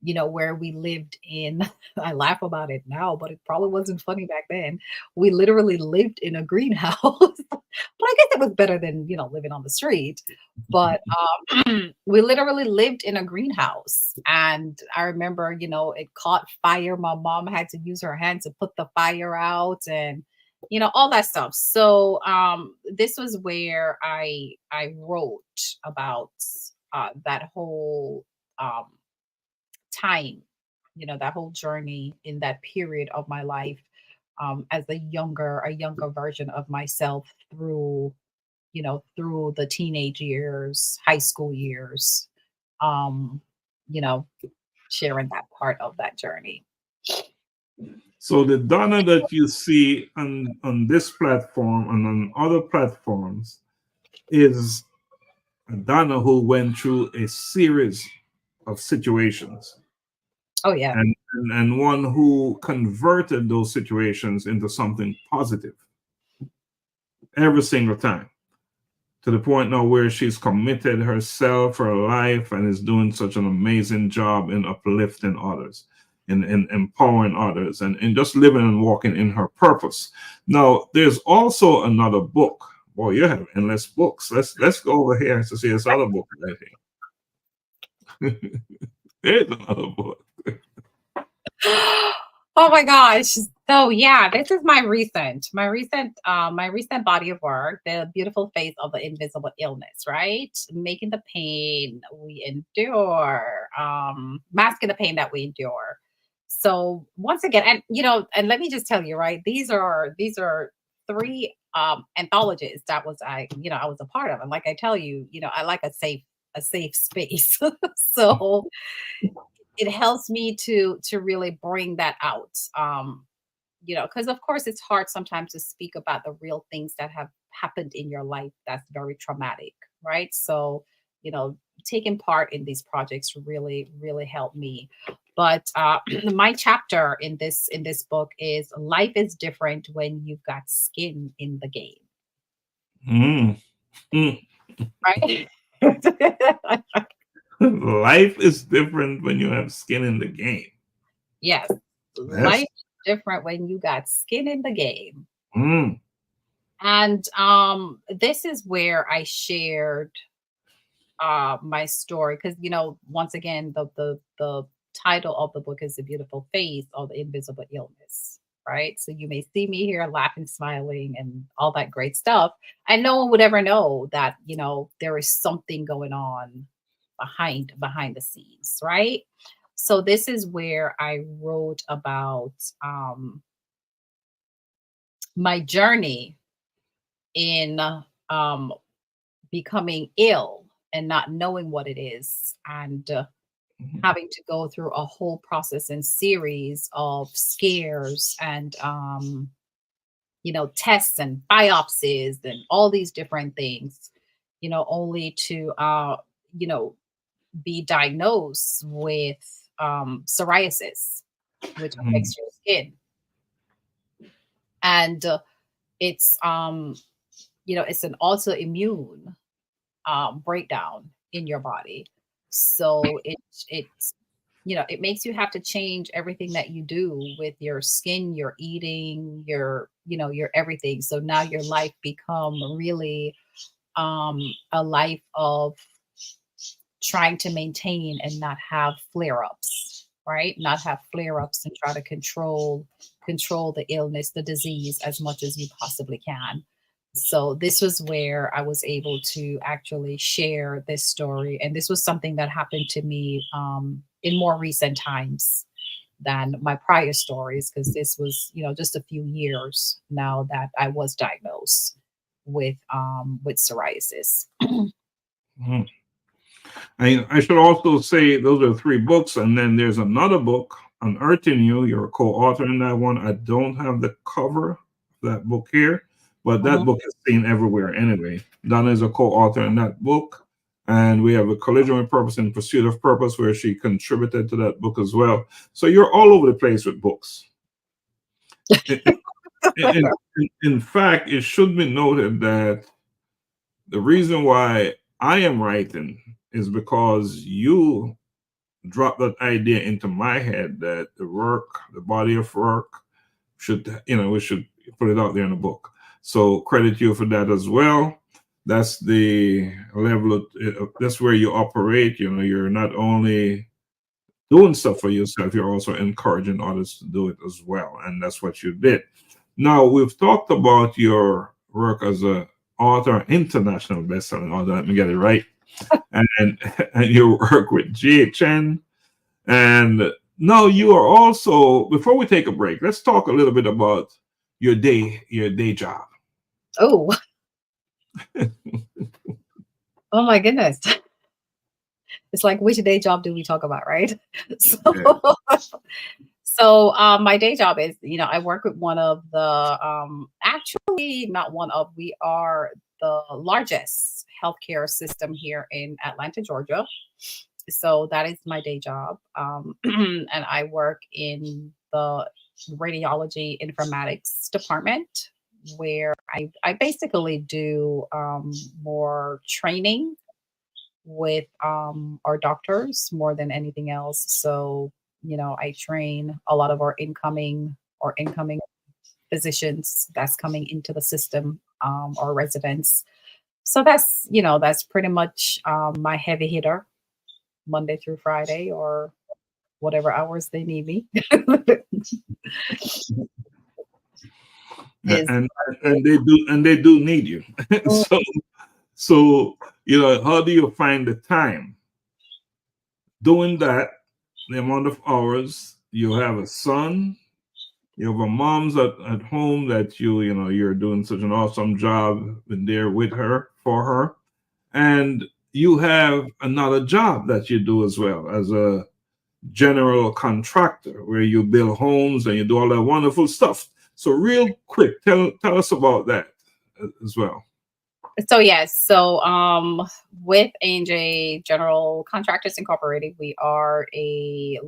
where we lived in. I laugh about it now, but it probably wasn't funny back then. We literally lived in a greenhouse. But I guess it was better than, living on the street. But we literally lived in a greenhouse. And I remember, it caught fire. My mom had to use her hand to put the fire out, and all that stuff. So this was where I wrote about that whole time, that whole journey in that period of my life, as a younger version of myself, through through the teenage years, high school years, um you know sharing that part of that journey. So the Donna that you see on this platform and on other platforms is a Donna who went through a series of situations, Oh yeah. and one who converted those situations into something positive every single time, to the point now where she's committed herself, her life, and is doing such an amazing job in uplifting others, in empowering others, and in just living and walking in her purpose. Now, there's also another book. Boy, you have endless books. Let's go over here to see this other book right here. There's another book. Oh my gosh. So yeah, this is my recent body of work, The Beautiful Face of the Invisible Illness, right? Making the pain we endure, masking the pain that we endure. So once again, and let me just tell you, right? These are three anthologies that I was a part of. And like I tell you, I like a safe space. So it helps me to really bring that out, because of course it's hard sometimes to speak about the real things that have happened in your life that's very traumatic, right? So taking part in these projects really helped me. But my chapter in this book is life is different when you've got skin in the game. Right. Life is different when you have skin in the game. Yes. Life is different when you got skin in the game. And this is where I shared my story, because once again, the title of the book is The Beautiful Face of the Invisible Illness, right? So you may see me here laughing, smiling, and all that great stuff, and no one would ever know that there is something going on behind the scenes, right? So this is where I wrote about my journey in becoming ill and not knowing what it is, and having to go through a whole process and series of scares and tests and biopsies and all these different things, only to be diagnosed with psoriasis, which affects your skin. And it's it's an autoimmune breakdown in your body. So it's it makes you have to change everything that you do with your skin, your eating, your your everything. So now your life become really a life of trying to maintain and not have flare-ups, right? Not have flare-ups, and try to control the illness, the disease, as much as you possibly can. So this was where I was able to actually share this story. And this was something that happened to me in more recent times than my prior stories, because this was, just a few years now that I was diagnosed with psoriasis. I should also say those are 3 books, and then there's another book Unearthing You. You're a co-author in that one. I don't have the cover of that book here, but that book is seen everywhere anyway. Donna is a co-author in that book. And we have A Collision with Purpose in Pursuit of Purpose, where she contributed to that book as well. So you're all over the place with books. In fact, it should be noted that the reason why I am writing is because you dropped that idea into my head that the body of work should, we should put it out there in a book. So credit you for that as well. That's the level that's where you operate. You're not only doing stuff for yourself, you're also encouraging others to do it as well. And that's what you did. Now, we've talked about your work as an author, international best-selling author, let me get it right. and your work with GHN. And now you are also, before we take a break, let's talk a little bit about your day job. Oh. Oh my goodness. It's like, which day job do we talk about, right? So my day job is, I work with one of the, actually not one of, we are the largest healthcare system here in Atlanta, Georgia. So that is my day job. And I work in the radiology informatics department, where I basically do more training with our doctors more than anything else. So, I train a lot of our incoming physicians that's coming into the system, or residents. So that's pretty much my heavy hitter, Monday through Friday, or whatever hours they need me. And they do need you. So how do you find the time doing that? The amount of hours. You have a son, you have a mom's at home that you're doing such an awesome job in there with her, for her, and you have another job that you do as well as a general contractor, where you build homes and you do all that wonderful stuff. So real quick, tell us about that as well. So yes, with A&J General Contractors Incorporated, we are a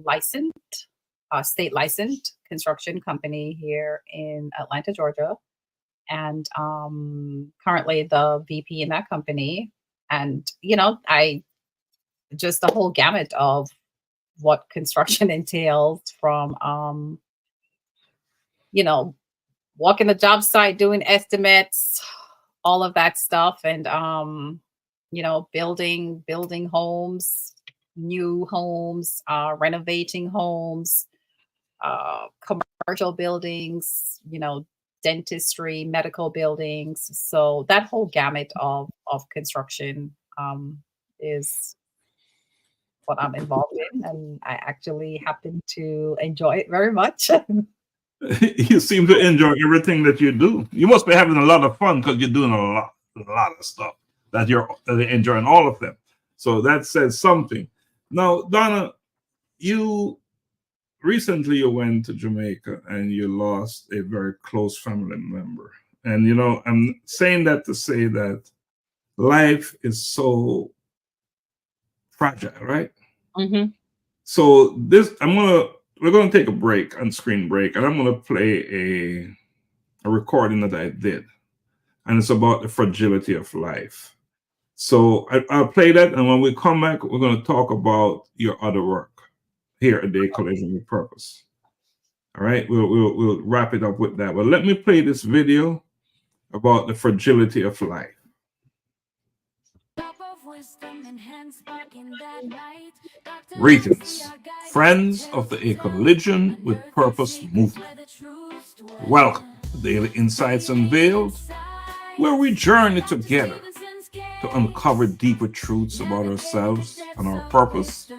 state licensed construction company here in Atlanta, Georgia, and currently the VP in that company. And I just the whole gamut of what construction entails, from walking the job site, doing estimates, all of that stuff, and building homes, new homes, renovating homes, commercial buildings, dentistry, medical buildings. So that whole gamut of construction is what I'm involved in, and I actually happen to enjoy it very much. You seem to enjoy everything that you do. You must be having a lot of fun, because you're doing a lot of stuff that you're enjoying, all of them. So that says something. Now, Donna, you recently went to Jamaica and you lost a very close family member. And I'm saying that to say that life is so fragile, right? Mm-hmm. So we're going to take a break, on-screen break, and I'm going to play a recording that I did. And it's about the fragility of life. So I'll play that, and when we come back, we're going to talk about your other work here at the Collision with Purpose. All right, we'll wrap it up with that. But let me play this video about the fragility of life. Greetings, friends of the A Collision with Purpose movement. Welcome to Daily Insights Unveiled, where we journey together to uncover deeper truths about ourselves and our purpose.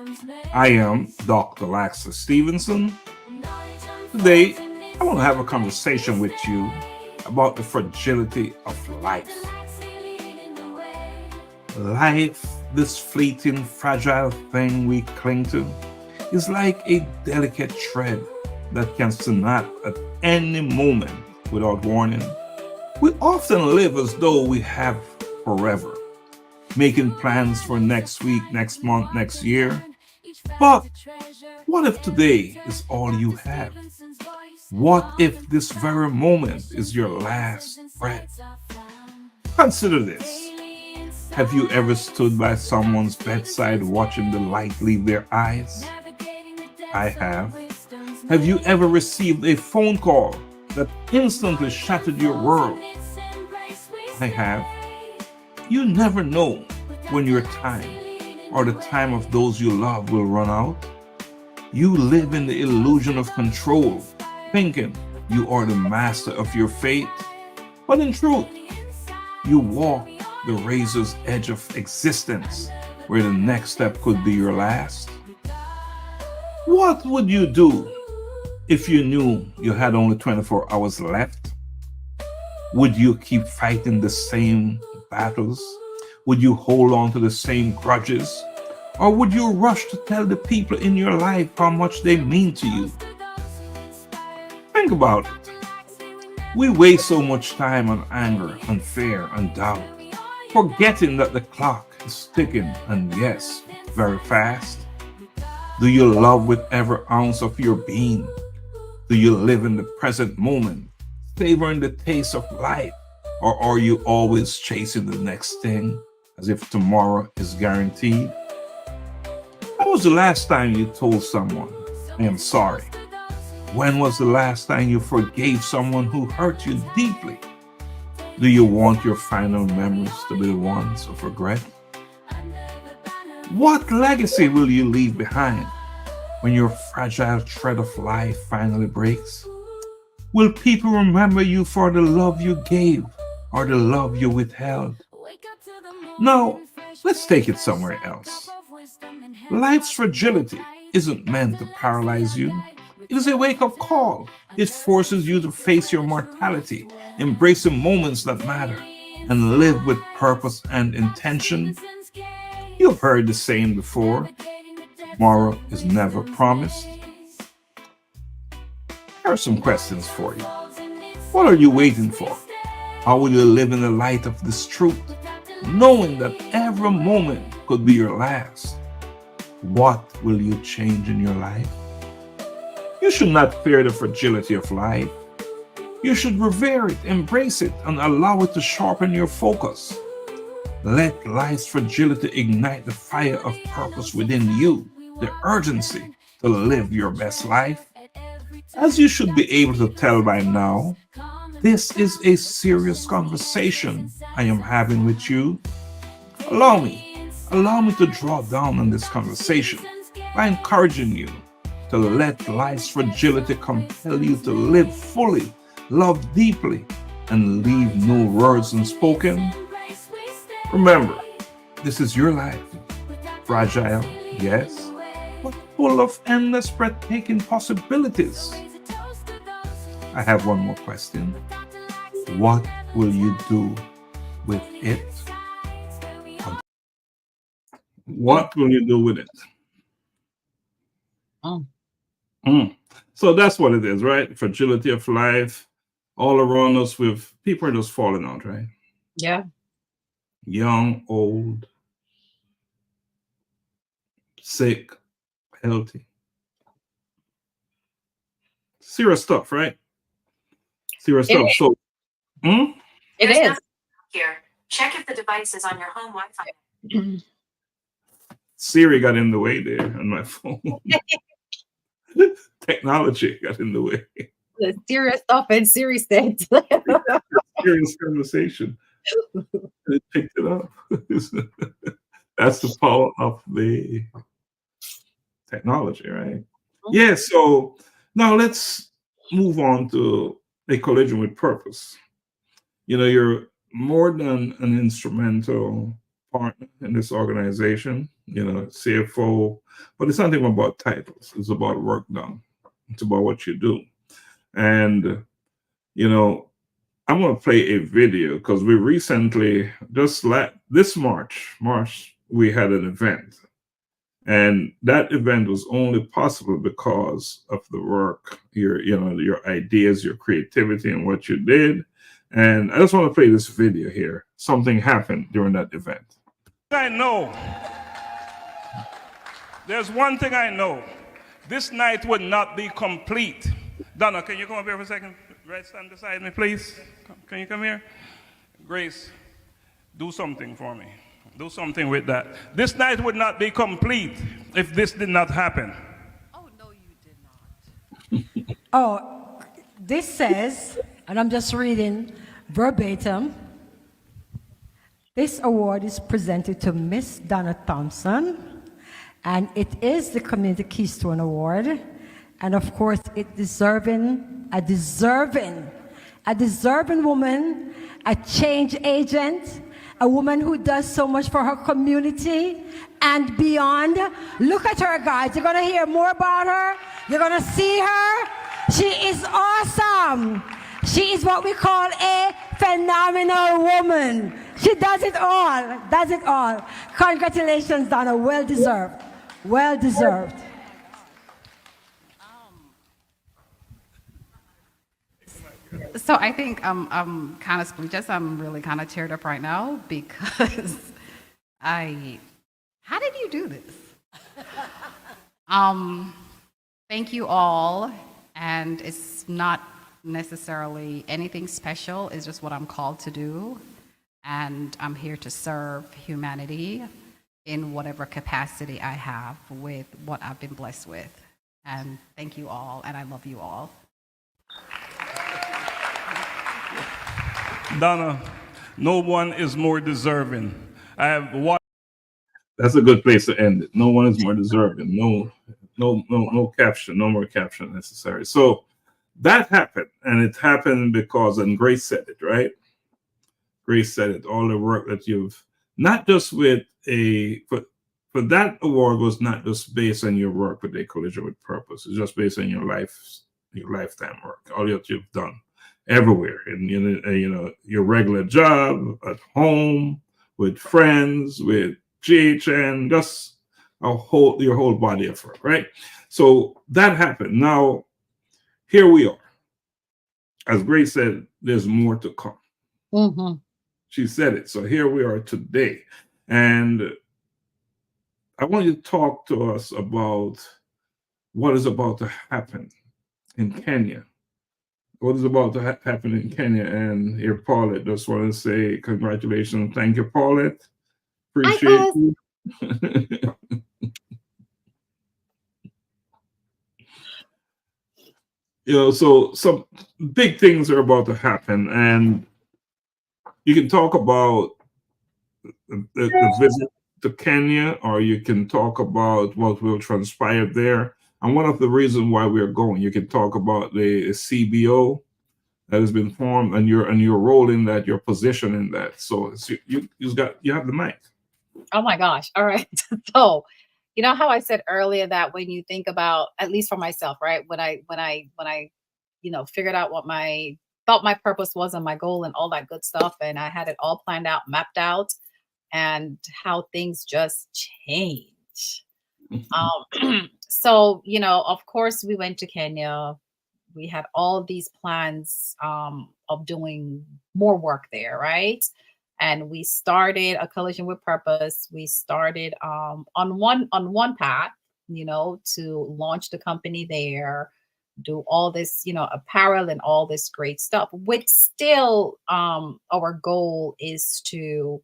I am Dr. Laxley Stephenson. Today, I want to have a conversation with you about the fragility of life. Life, this fleeting, fragile thing we cling to. is like a delicate thread that can snap at any moment without warning. We often live as though we have forever, making plans for next week, next month, next year. But what if today is all you have? What if this very moment is your last breath? Consider this. Have you ever stood by someone's bedside watching the light leave their eyes? I have. Have you ever received a phone call that instantly shattered your world? I have. You never know when your time or the time of those you love will run out. You live in the illusion of control, thinking you are the master of your fate. But in truth, you walk the razor's edge of existence where the next step could be your last. What would you do if you knew you had only 24 hours left? Would you keep fighting the same battles? Would you hold on to the same grudges? Or would you rush to tell the people in your life how much they mean to you? Think about it. We waste so much time on anger, on fear, and doubt, forgetting that the clock is ticking, and yes, very fast. Do you love with every ounce of your being? Do you live in the present moment, savoring the taste of life? Or are you always chasing the next thing as if tomorrow is guaranteed? When was the last time you told someone, I am sorry? When was the last time you forgave someone who hurt you deeply? Do you want your final memories to be the ones of regret? What legacy will you leave behind when your fragile thread of life finally breaks? Will people remember you for the love you gave or the love you withheld? Now, let's take it somewhere else. Life's fragility isn't meant to paralyze you. It is a wake-up call. It forces you to face your mortality, embrace the moments that matter, and live with purpose and intention. You've heard the saying before, tomorrow is never promised. Here are some questions for you. What are you waiting for? How will you live in the light of this truth, knowing that every moment could be your last? What will you change in your life? You should not fear the fragility of life. You should revere it, embrace it, and allow it to sharpen your focus. Let life's fragility ignite the fire of purpose within you, the urgency to live your best life. As you should be able to tell by now, this is a serious conversation I am having with you. Allow me to draw down on this conversation by encouraging you to let life's fragility compel you to live fully, love deeply, and leave no words unspoken. Remember, this is your life. Fragile, yes, but full of endless, breathtaking possibilities. I have one more question. What will you do with it? What will you do with it? So that's what it is, right? Fragility of life. All around us with people are just falling out, right? Yeah. Young, old, sick, healthy. Serious stuff, right? Serious stuff. So, It There's is. nothing here. Check if the device is on your home Wi-Fi. Siri got in the way there on my phone. Technology got in the way. The serious stuff and serious things. Serious conversation. It picked it up. That's the power of the technology, right? Yeah, so now let's move on to a collision with purpose. You know, you're more than an instrumental partner in this organization, you know, CFO, but it's not even about titles. It's about work done. It's about what you do. And, you know, I'm going to play a video because we recently, this March, we had an event. And that event was only possible because of the work, your ideas, your creativity, and what you did. And I just want to play this video here. Something happened during that event. I know. There's one thing I know. This night would not be complete. Donna, can you come up here for a second? Right, stand beside me, please. Can you come here? Grace, do something for me. Do something with that. This night would not be complete if this did not happen. Oh, no, you did not. Oh, this says, and I'm just reading verbatim, this award is presented to Miss Donna Thompson, and it is the Community Keystone Award. And of course, a deserving woman, a change agent, a woman who does so much for her community and beyond. Look at her, guys. You're going to hear more about her. You're going to see her. She is awesome. She is what we call a phenomenal woman. She does it all. Does it all. Congratulations, Donna. Well deserved. Well deserved. So I think I'm kind of speechless. I'm really kind of teared up right now because how did you do this? Thank you all. And it's not necessarily anything special. It's just what I'm called to do. And I'm here to serve humanity in whatever capacity I have with what I've been blessed with. And thank you all, and I love you all. Donna, no one is more deserving. I have one. That's a good place to end it. No one is more deserving. No caption, no more caption necessary. So that happened, and it happened because, and Grace said it, right? Grace said it, all the work that you've, not just with but that award was not just based on your work with a collision with purpose. It's just based on your lifetime work, all that you've done everywhere, in your regular job, at home, with friends, with GHN, just your whole body of work, right? So that happened. Now, here we are. As Grace said, there's more to come. Mm-hmm. She said it. So here we are today. And I want you to talk to us about what is about to happen in Kenya. What is about to happen in Kenya? And here, Paulette, just want to say congratulations. Thank you, Paulette. Appreciate you. So some big things are about to happen, and you can talk about the visit to Kenya, or you can talk about what will transpire there. And one of the reasons why we're going, you can talk about the CBO that has been formed, and your role in that, your position in that. So you have the mic. Oh my gosh. All right. So, you know how I said earlier that when you think about, at least for myself, right? When I figured out what thought my purpose was and my goal and all that good stuff, and I had it all planned out, mapped out, and how things just change. So, of course we went to Kenya. We had all these plans of doing more work there, right? And we started a collision with purpose. We started on one path, to launch the company there, do all this, apparel and all this great stuff. Which still, our goal is to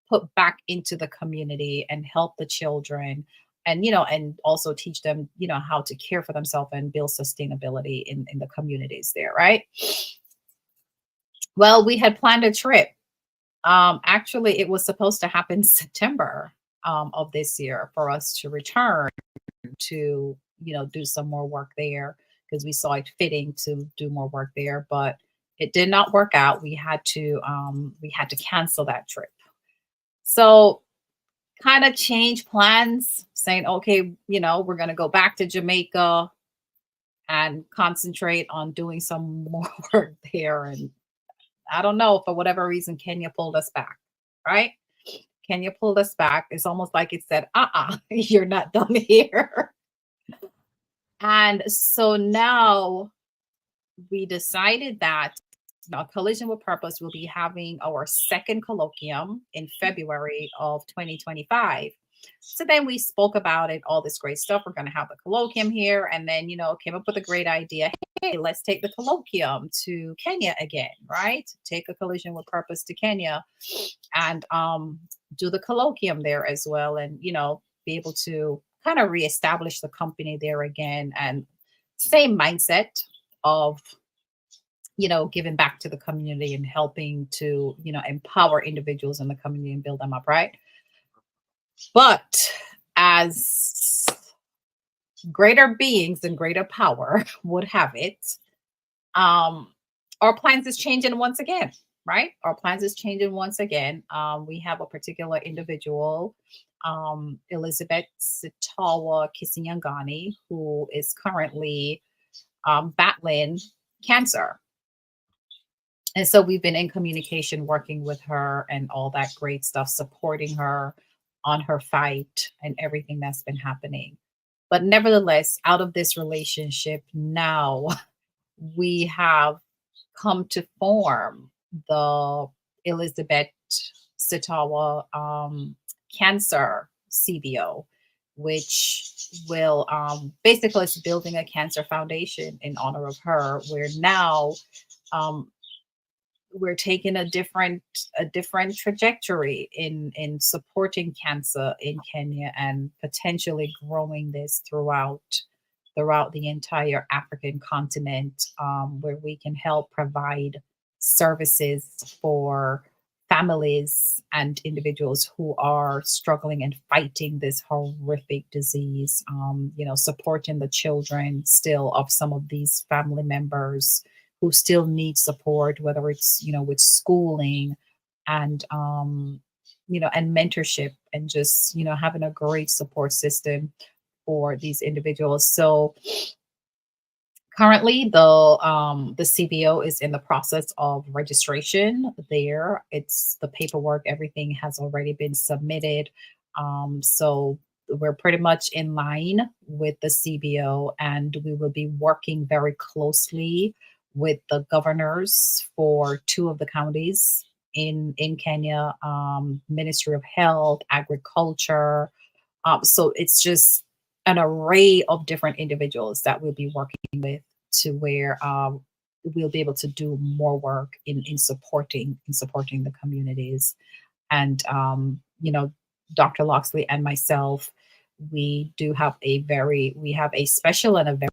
put back into the community and help the children, and and also teach them, how to care for themselves and build sustainability in the communities there, right? Well, we had planned a trip. Actually, it was supposed to happen September of this year for us to return to, do some more work there, because we saw it fitting to do more work there, but it did not work out. We had to cancel that trip. So kind of change plans, saying, okay, we're going to go back to Jamaica and concentrate on doing some more work there. And I don't know, for whatever reason, Kenya pulled us back, right? Kenya pulled us back. It's almost like it said, you're not done here. And so now we decided that Collision with Purpose will be having our second colloquium in February of 2025. So then we spoke about it, all this great stuff. We're going to have the colloquium here, and then, came up with a great idea. Hey, let's take the colloquium to Kenya again, right? Take a Collision with Purpose to Kenya and do the colloquium there as well. And, be able to kind of reestablish the company there again, and same mindset of, giving back to the community and helping to, empower individuals in the community and build them up, right? But as greater beings and greater power would have it, our plans is changing once again, right? Our plans is changing once again. We have a particular individual, Elizabeth Sitawa Kisinyangani, who is currently battling cancer. And so we've been in communication, working with her and all that great stuff, supporting her on her fight and everything that's been happening. But nevertheless, out of this relationship, now we have come to form the Elizabeth Sitawa Cancer CBO, which will basically is building a cancer foundation in honor of her, where now we're taking a different trajectory in supporting cancer in Kenya and potentially growing this throughout the entire African continent, where we can help provide services for families and individuals who are struggling and fighting this horrific disease, supporting the children still of some of these family members who still need support, whether it's, with schooling and, and mentorship, and just, having a great support system for these individuals. So currently the CBO is in the process of registration there. It's the paperwork, everything has already been submitted. So we're pretty much in line with the CBO, and we will be working very closely with the governors for 2 of the counties in Kenya, Ministry of Health, Agriculture. So it's just an array of different individuals that we'll be working with, to where we'll be able to do more work in supporting the communities. And Dr. Laxley and myself, we have a special and a very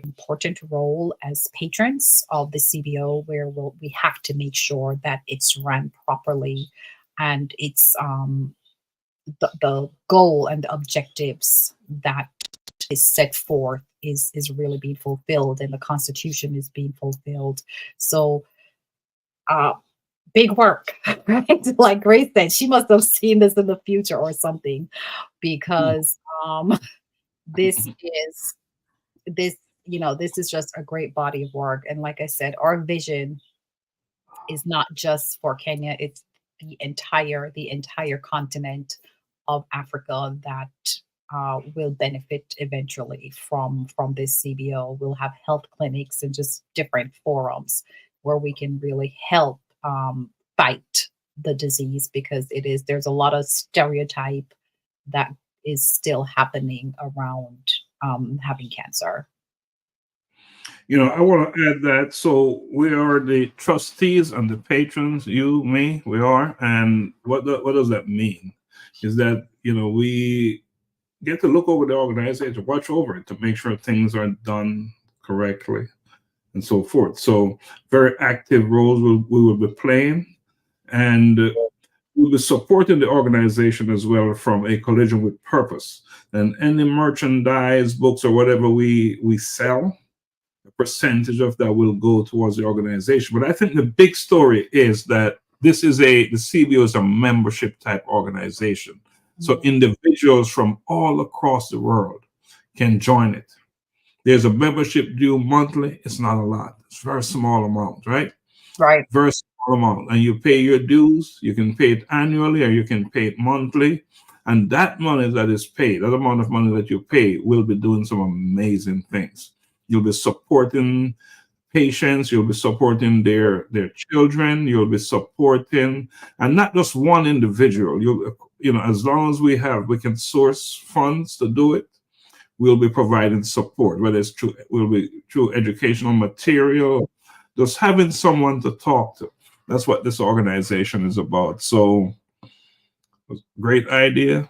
important role as patrons of the CBO, where we have to make sure that it's run properly, and it's the goal and the objectives that is set forth is really being fulfilled, and the Constitution is being fulfilled. So big work, right? Like Grace said, she must have seen this in the future or something, because this is just a great body of work. And like I said, our vision is not just for Kenya, it's the entire continent of Africa that will benefit eventually from this CBO. We'll have health clinics and just different forums where we can really help fight the disease, because there's a lot of stereotype that is still happening around having cancer. I want to add that. So we are the trustees and the patrons, you, me, we are. And what does that mean? Is that, we get to look over the organization, watch over it to make sure things are done correctly and so forth. So very active roles we will be playing, and we'll be supporting the organization as well from a Collision with Purpose. And any merchandise, books, or whatever we sell, a percentage of that will go towards the organization. But I think the big story is that the CBO is a membership type organization. So individuals from all across the world can join it. There's a membership due monthly. It's not a lot. It's a very small amount, right? Right. Very small amount, and you pay your dues. You can pay it annually or you can pay it monthly. And that money that is paid, that amount of money that you pay, will be doing some amazing things. You'll be supporting patients, you'll be supporting their children, you'll be supporting, and not just one individual. You know, as long as we can source funds to do it, we'll be providing support, whether it's through educational material, just having someone to talk to. That's what this organization is about. So, great idea.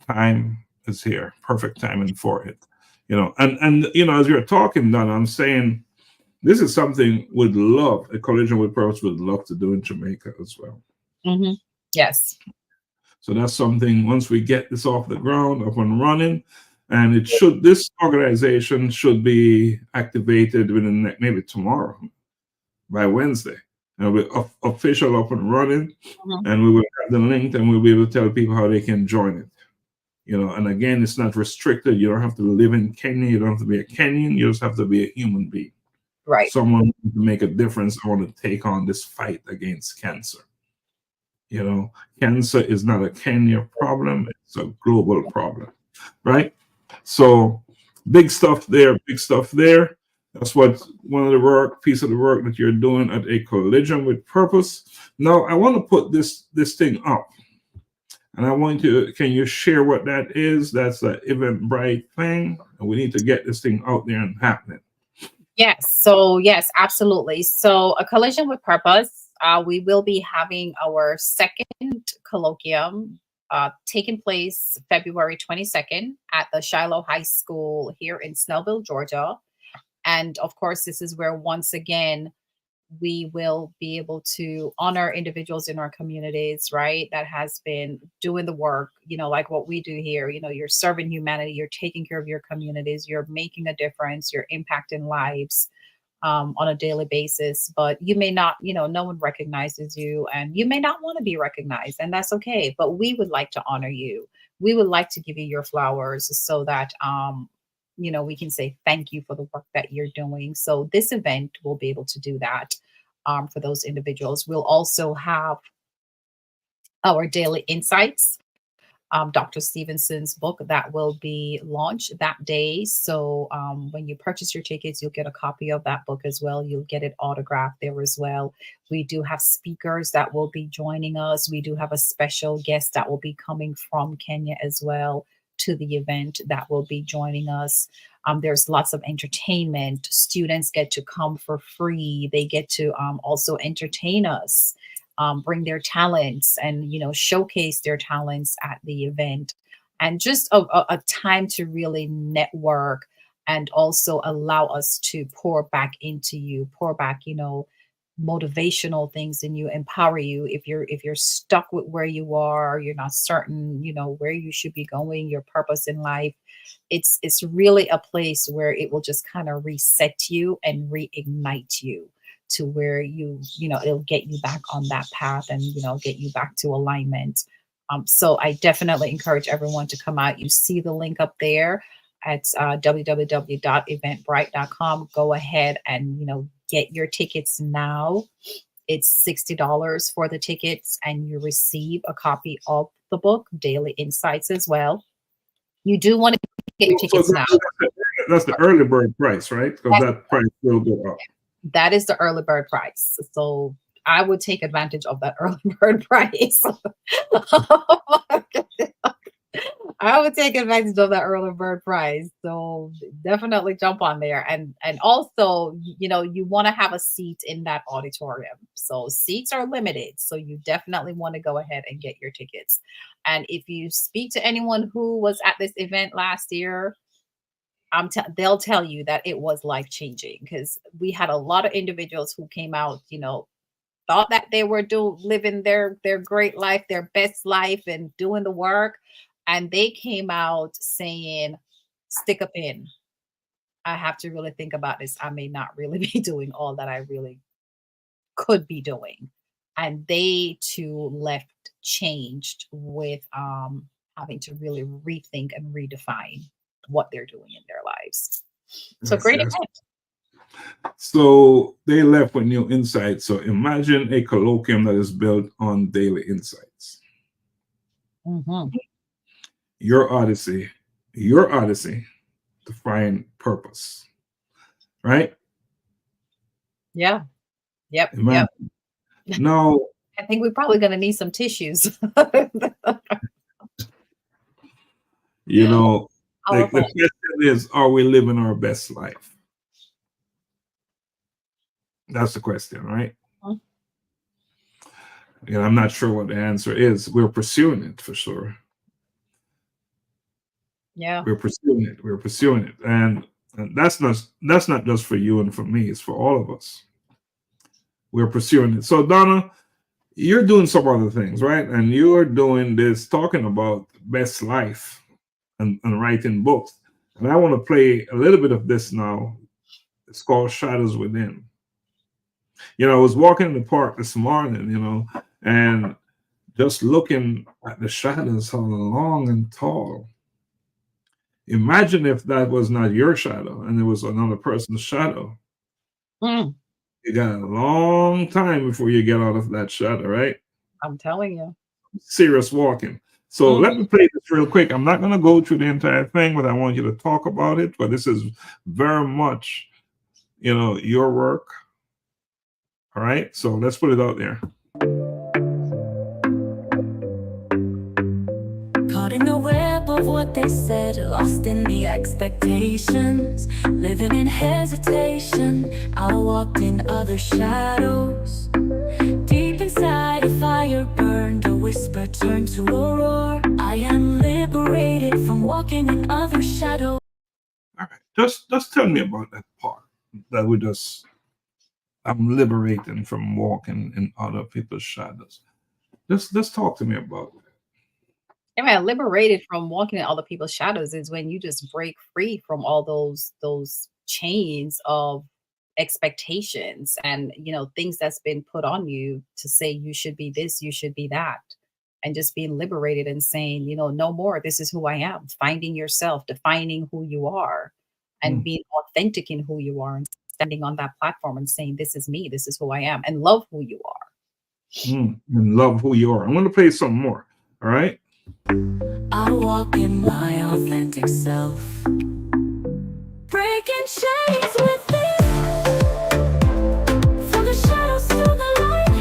Time is here. Perfect timing for it. You know, and you know, as you're talking, Donna, I'm saying this is something a collision with purpose would love to do in Jamaica as well. Mm-hmm. Yes. So that's something, once we get this off the ground, up and running, and this organization should be activated within maybe tomorrow, by Wednesday. It'll be official, up and running, and we will have the link, and we'll be able to tell people how they can join it. You know, and again, it's not restricted. You don't have to live in Kenya. You don't have to be a Kenyan. You just have to be a human being. Right. Someone to make a difference. I want to take on this fight against cancer. You know, cancer is not a Kenya problem. It's a global problem, right? So big stuff there, big stuff there. That's what one of the piece of the work that you're doing at a collision with purpose. Now, I want to put this thing up. And I want to, can you share what that is? That's the Eventbrite thing. And we need to get this thing out there and happening. Yes. So yes, absolutely. So a collision with purpose, we will be having our second colloquium taking place February 22nd at the Shiloh High School here in Snellville, Georgia. And of course, this is where, once again, we will be able to honor individuals in our communities, right? That has been doing the work, you know, like what we do here. You know, you're serving humanity, you're taking care of your communities, you're making a difference, you're impacting lives on a daily basis. But you may not, you know, no one recognizes you, and you may not want to be recognized, and that's okay. But we would like to honor you. We would like to give you your flowers so that, you know, we can say thank you for the work that you're doing. So this event will be able to do that for those individuals. We'll also have our daily insights, Dr. Stephenson's book that will be launched that day. So when you purchase your tickets, you'll get a copy of that book as well. You'll get it autographed there as well. We do have speakers that will be joining us. We do have a special guest that will be coming from Kenya as well to the event that will be joining us. There's lots of entertainment. Students get to come for free. They get to also entertain us, bring their talents, and, you know, showcase their talents at the event. And just a time to really network, and also allow us to pour back into you, pour back, you know, motivational things in you, empower you. If you're stuck with where you are, you're not certain, you know, where you should be going, your purpose in life, it's really a place where it will just kind of reset you and reignite you to where you know, it'll get you back on that path, and, you know, get you back to alignment. So I definitely encourage everyone to come out. You see the link up there at www.eventbrite.com. Go ahead and, you know, get your tickets now. It's $60 for the tickets, and you receive a copy of the book, Daily Insights, as well. You do want to get your tickets now. That's the early bird price, right? Because that price will go up. That is the early bird price. So I would take advantage of that early bird price. I would take advantage of that early bird price. So definitely jump on there. And also, you know, you want to have a seat in that auditorium. So seats are limited. So you definitely want to go ahead and get your tickets. And if you speak to anyone who was at this event last year, they'll tell you that it was life-changing, because we had a lot of individuals who came out, you know, thought that they were living their great life, their best life, and doing the work. And they came out saying, stick a pin. I have to really think about this. I may not really be doing all that I really could be doing. And they too left changed with having to really rethink and redefine what they're doing in their lives. So great event. So they left with new insights. So imagine a colloquium that is built on daily insights. Your odyssey to find purpose. Right? Yeah. Yep. Imagine. Yep. Now, I think we're probably going to need some tissues. you know, the Powerful. question is, are we living our best life? That's the question, right? And I'm not sure what the answer is. We're pursuing it for sure. Yeah. We're pursuing it. We're pursuing it. And that's not just for you and for me, it's for all of us. We're pursuing it. So Donna, you're doing some other things, right? And you are doing this, talking about best life and writing books. And I want to play a little bit of this now. It's called Shadows Within. You know, I was walking in the park this morning, you know, and just looking at the shadows, how long and tall. Imagine if that was not your shadow and it was another person's shadow. You got a long time before you get out of that shadow, right? I'm telling you. Serious walking. So let me play this real quick. I'm not going to go through the entire thing, but I want you to talk about it. But this is very much, you know, your work. All right. So let's put it out there. Caught in the web of what they said, lost in the expectations, living in hesitation. I walked in other shadows. Deep inside, a fire burned, a whisper turned to a roar. I am liberated from walking in other shadows. All right, just tell me about that part that we just. I'm liberating from walking in other people's shadows. Just talk to me about it. I mean, liberated from walking in other people's shadows is when you just break free from all those chains of expectations and, you know, things that's been put on you to say you should be this, you should be that, and just being liberated and saying, you know, no more, this is who I am. Finding yourself, defining who you are, and being authentic in who you are, and standing on that platform and saying, this is me, this is who I am, and love who you are. And love who you are. I'm going to play some more. All right. I walk in my authentic self, breaking chains within, from the shadows to the light.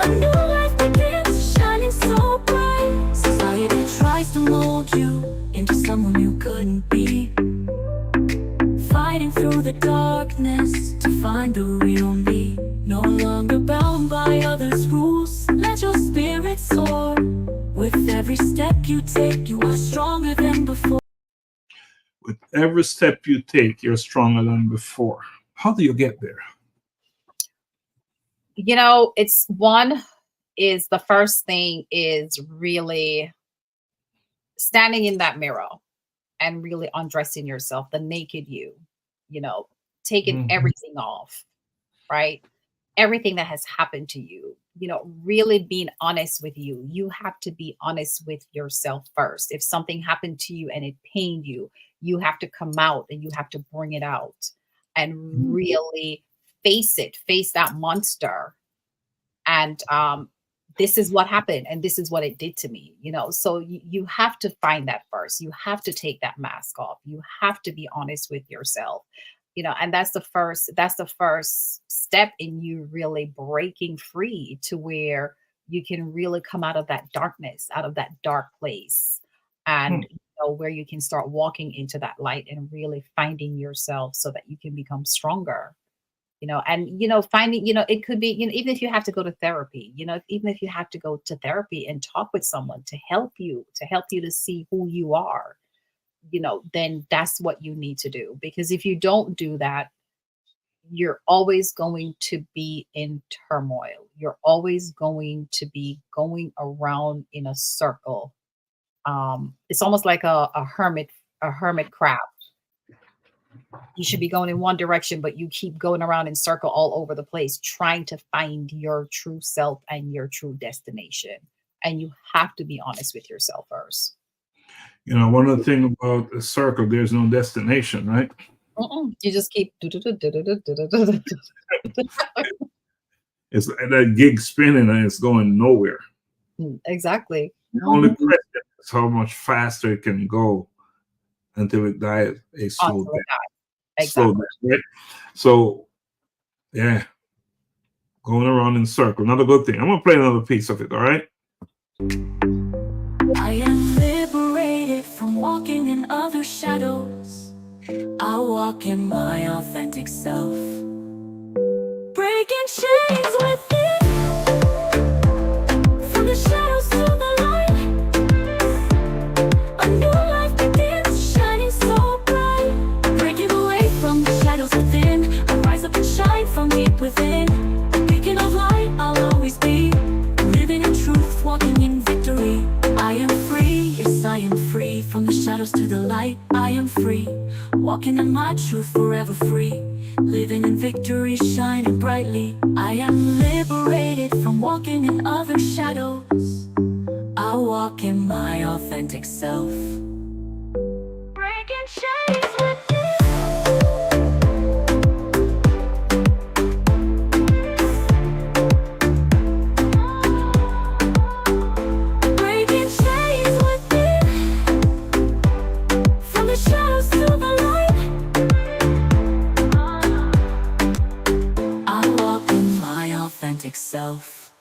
A new life begins, shining so bright. Society tries to mold you into someone you couldn't be, fighting through the darkness to find the real me. No longer bound by others' rules, let your spirit soar. With every step you take, you are stronger than before. With every step you take, you're stronger than before. How do you get there? You know, the first thing is really standing in that mirror and really undressing yourself, the naked you, you know, taking everything off, right? Everything that has happened to you, you know, really being honest with you. You have to be honest with yourself first. If something happened to you and it pained you, you have to come out and you have to bring it out and really face it, face that monster. And this is what happened and this is what it did to me, you know. So you have to find that first. You have to take that mask off. You have to be honest with yourself, you know, and that's the first step in you really breaking free to where you can really come out of that darkness, out of that dark place, and you know, where you can start walking into that light and really finding yourself so that you can become stronger. You know, and, you know, finding, you know, it could be, you know, even if you have to go to therapy, you know, even if you have to go to therapy and talk with someone to help you to see who you are, you know, then that's what you need to do. Because if you don't do that, you're always going to be in turmoil. You're always going to be going around in a circle. It's almost like a hermit crab. You should be going in one direction, but you keep going around in circle all over the place, trying to find your true self and your true destination. And you have to be honest with yourself first. You know, one of the things about a circle, there's no destination, right? You just keep. It's like that gig spinning and it's going nowhere. Exactly. The only question is how much faster it can go until it dies a slow Until it death. dies. Slow Exactly. death, right? So, yeah, going around in circle. Another good thing. I'm gonna play another piece of it. All right. I am liberated from walking in other shadows. I walk in my authentic self. Breaking chains within, from the shadows to the light. A new life begins, shining so bright. Breaking away from the shadows within, I rise up and shine from deep within. A beacon of light I'll always be, living in truth, walking in victory. I am free, yes I am free, from the shadows to the light. I am free, walking in my truth, forever free, living in victory, shining brightly. I am liberated from walking in other shadows. I walk in my authentic self. Breaking chains within. Breaking chains within, from the shadows to the light. I walk in my authentic self.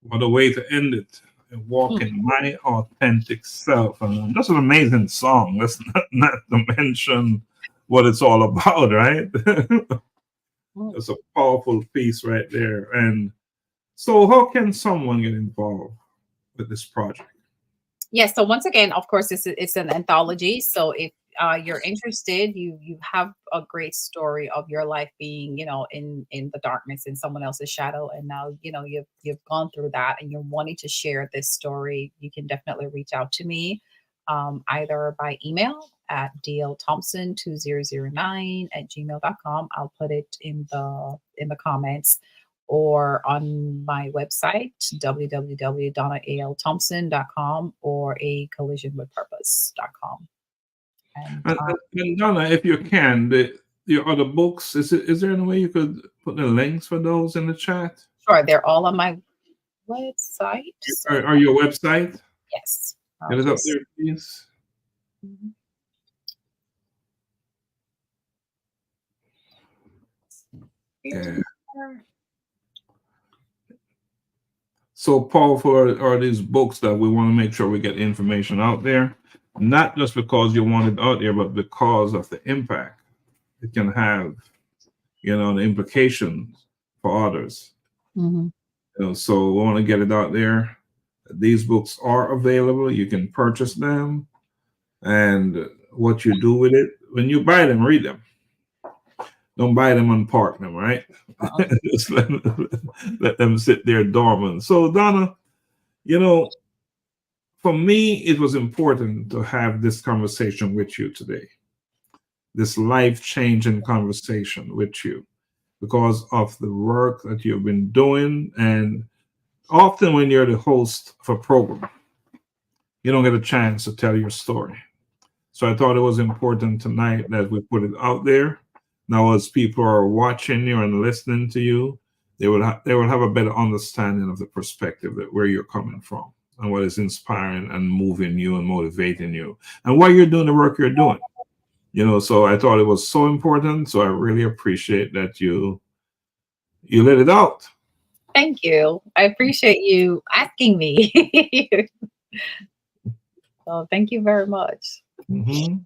What a way to end it. And walk in my authentic self. And that's an amazing song. That's not to mention what it's all about, right? That's a powerful piece right there. And so, how can someone get involved with this project? Yes. So once again, of course, it's an anthology. So if you're interested, you have a great story of your life being, in the darkness, in someone else's shadow, and now you've gone through that, and you're wanting to share this story. You can definitely reach out to me, either by email at dlthompson2009@gmail.com. I'll put it in the comments, or on my website, www.donnathompson.com, or a collisionwithpurpose.com. And And Donna, if you can, your other books, is there any way you could put the links for those in the chat? sure, they're all on my website. So, Or your website? yes. Get it up there, please. Mhm. Yeah. So powerful are these books that we want to make sure we get information out there, not just because you want it out there, but because of the impact it can have, the implications for others. Mhm. So we want to get it out there. These books are available. You can purchase them, and what you do with it when you buy them, read them. Don't buy them and park them, right? Just let them sit there dormant. So Donna, for me, it was important to have this conversation with you today, this life-changing conversation with you, because of the work that you've been doing. And often when you're the host of a program, you don't get a chance to tell your story. So I thought it was important tonight that we put it out there. Now, as people are watching you and listening to you, they will have a better understanding of the perspective that where you're coming from and what is inspiring and moving you and motivating you and why you're doing the work you're doing. So I thought it was so important. So I really appreciate that you let it out. Thank you. I appreciate you asking me. So thank you very much. Mm-hmm.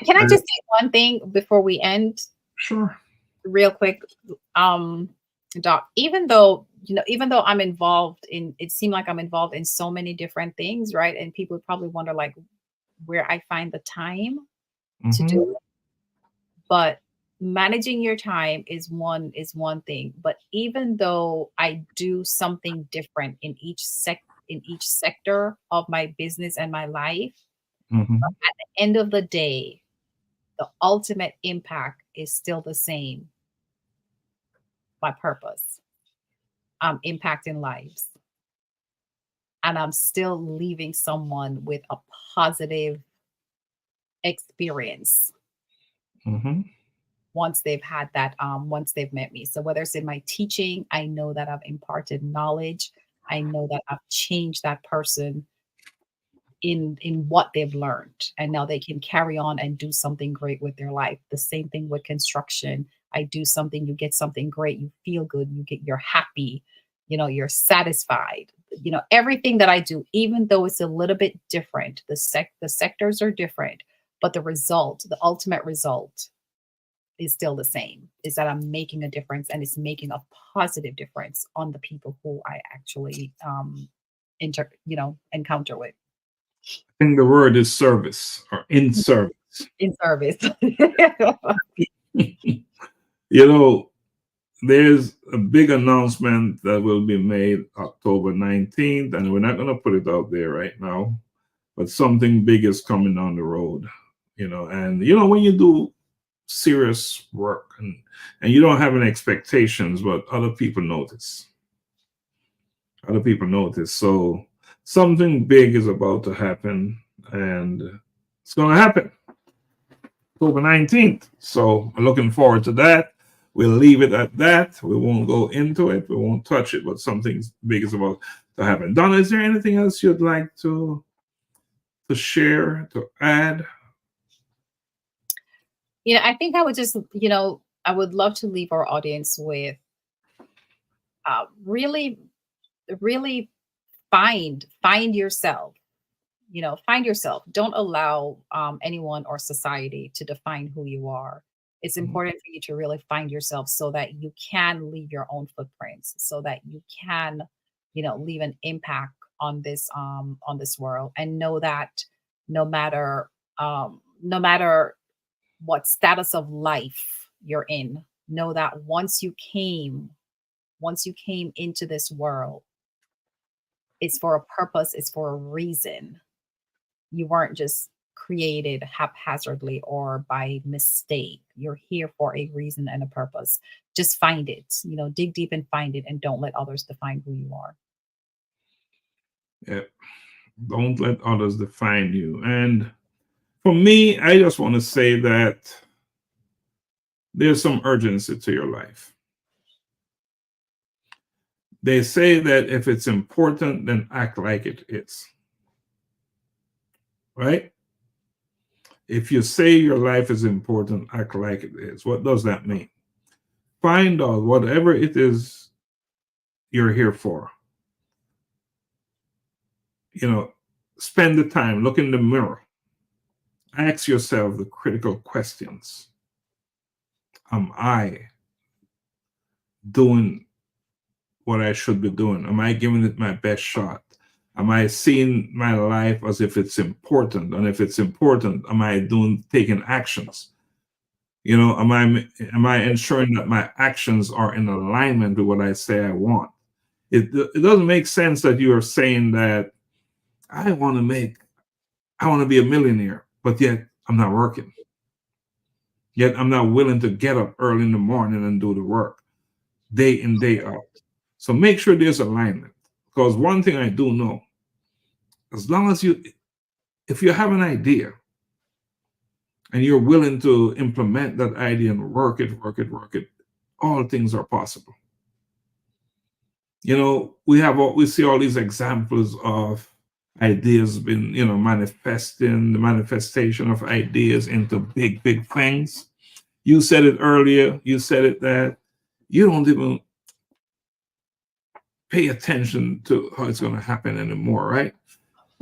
Can I just say one thing before we end? Sure. Real quick, Doc. Even though I'm involved it seemed like I'm involved in so many different things, right? And people would probably wonder like where I find the time to do it. But managing your time is one thing. But even though I do something different in each sector of my business and my life, at the end of the day, the ultimate impact is still the same. My purpose. I'm impacting lives. And I'm still leaving someone with a positive experience. Mhm. once they've had that, once they've met me. So whether it's in my teaching, I know that I've imparted knowledge. I know that I've changed that person in what they've learned, and now they can carry on and do something great with their life. The same thing with construction. I do something, you get something great, you feel good, you're happy, you're satisfied. Everything that I do, even though it's a little bit different, the sectors are different, but the ultimate result is still the same, is that I'm making a difference, and it's making a positive difference on the people who I actually encounter with. I think the word is service or in service. In service. There's a big announcement that will be made October 19th, and we're not going to put it out there right now, but something big is coming down the road, and when you do serious work and you don't have any expectations, but other people notice. So something big is about to happen, and it's going to happen October 19th. So I'm looking forward to that. We'll leave it at that. We won't go into it. We won't touch it, but something big is about to happen. Donna, is there anything else you'd like to share, to add? I think I would just, I would love to leave our audience with really, really find yourself. Find yourself. Don't allow anyone or society to define who you are. It's important for you to really find yourself so that you can leave your own footprints, so that you can, leave an impact on this world, and know that no matter what status of life you're in, know that once you came into this world, it's for a purpose, it's for a reason. You weren't just created haphazardly or by mistake. You're here for a reason and a purpose. Just find it, dig deep and find it, and don't let others define who you are. Yeah. Don't let others define you. And for me, I just want to say that there's some urgency to your life. They say that if it's important, then act like it is. Right? If you say your life is important, act like it is. What does that mean? Find out whatever it is you're here for. Spend the time, look in the mirror. Ask yourself the critical questions. Am I doing what I should be doing? Am I giving it my best shot? Am I seeing my life as if it's important? And if it's important, am I taking actions? Am I ensuring that my actions are in alignment with what I say I want? It doesn't make sense that you are saying that I want to be a millionaire, but yet I'm not working. Yet I'm not willing to get up early in the morning and do the work day in, day out. So make sure there's alignment. Because one thing I do know, as long as if you have an idea and you're willing to implement that idea and work it, all things are possible. We see all these examples of ideas been, manifesting, the manifestation of ideas into big, big things. You said it earlier, you said it that you don't even pay attention to how it's going to happen anymore, right?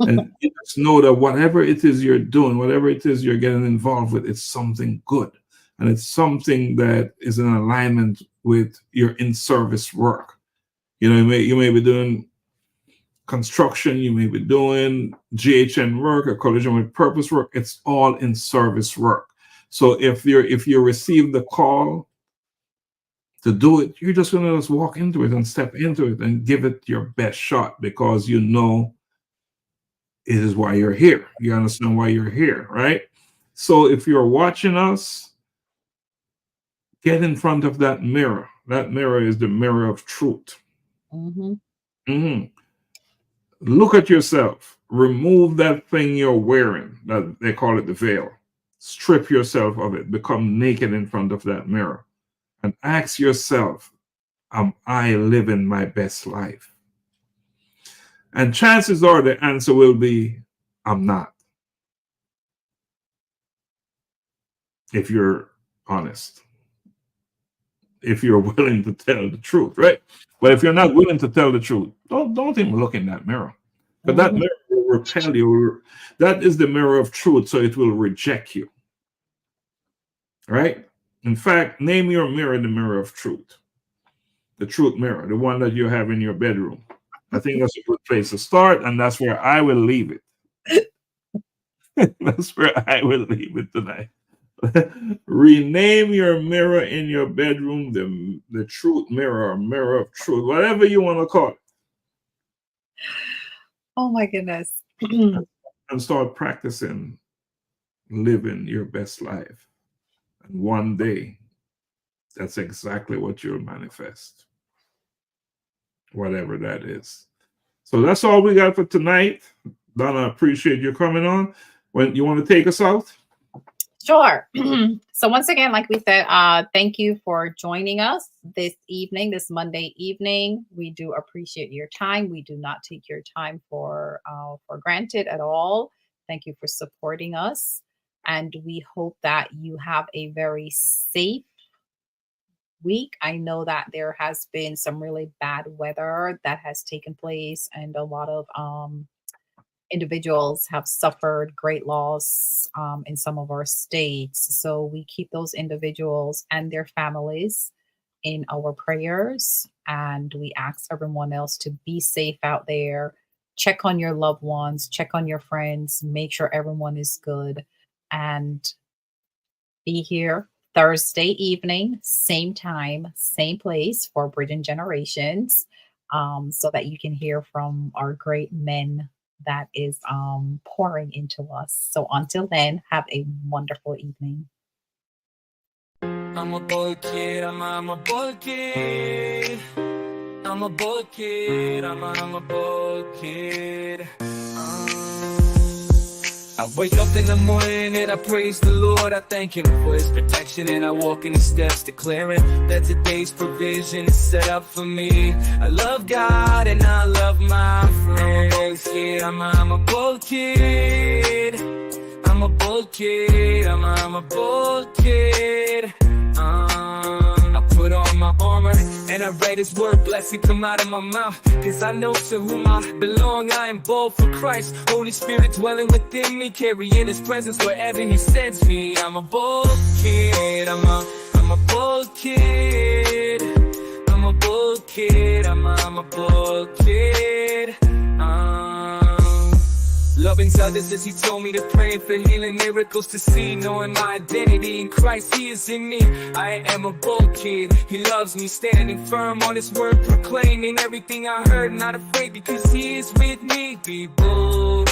And you just know that whatever it is you're doing, whatever it is you're getting involved with, it's something good. And it's something that is in alignment with your in-service work. You may be doing construction, you may be doing GHN work or collision with purpose work. It's all in service work. So if you receive the call to do it, you're just going to just walk into it and step into it and give it your best shot, because it is why you're here. You understand why you're here, right? So if you're watching us, get in front of that mirror. That mirror is the mirror of truth. Look at yourself. Remove that thing you're wearing. That they call it the veil. strip yourself of it, become naked in front of that mirror, and ask yourself, am I living my best life? And chances are the answer will be, I'm not. If you're honest. If you're willing to tell the truth, right? But if you're not willing to tell the truth, don't even look in that mirror. But that mirror will repel you. That is the mirror of truth, so it will reject you. Right? In fact, name your mirror the mirror of truth. The truth mirror, the one that you have in your bedroom. I think that's a good place to start, and that's where I will leave it. That's where I will leave it tonight. Rename your mirror in your bedroom the truth mirror, or mirror of truth, whatever you want to call it. Oh my goodness. And start practicing living your best life. And one day, that's exactly what you'll manifest. Whatever that is. So that's all we got for tonight. Donna, appreciate you coming on. When you want to take us out? Sure. So once again, like we said, thank you for joining us this evening, this Monday evening. We do appreciate your time. We do not take your time for granted at all. Thank you for supporting us. And we hope that you have a very safe week. I know that there has been some really bad weather that has taken place, and a lot of individuals have suffered great loss in some of our states. So we keep those individuals and their families in our prayers, and we ask everyone else to be safe out there. Check on your loved ones, check on your friends, make sure everyone is good, and be here Thursday evening, same time, same place for Bridging Generations, so that you can hear from our great men that is pouring into us. So until then, have a wonderful evening. I'm a boy kid, I'm a boy kid. I'm a boy kid, I'm a boy kid. I wake up in the morning and I praise the Lord. I thank Him for His protection, and I walk in His steps, declaring that today's provision is set up for me. I love God and I love my friends. I'm a bold kid. I'm a bold kid. I'm a bold kid. I put on my armor and I write His word, blessing come out of my mouth. Cause I know to whom I belong, I am bold for Christ. Holy Spirit dwelling within me, carrying His presence wherever He sends me. I'm a bold kid, I'm a bold kid. I'm a bold kid, I'm a bold kid. Loving others as He told me to pray, for healing miracles to see, knowing my identity in Christ, He is in me. I am a bold kid, He loves me, standing firm on His word, proclaiming everything I heard, not afraid because He is with me. Be bold.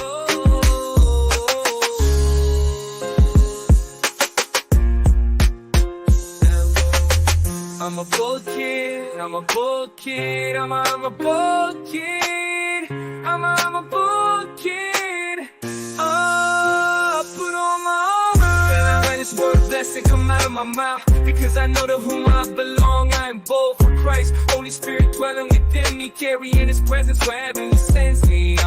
I'm a bold kid, I'm a bold kid, I'm a bold kid, I'm a bold kid. Put on my armor and I write His word, blessing come out of my mouth. Because I know to whom I belong, I am bold for Christ. Holy Spirit dwelling within me, carrying His presence wherever He sends me.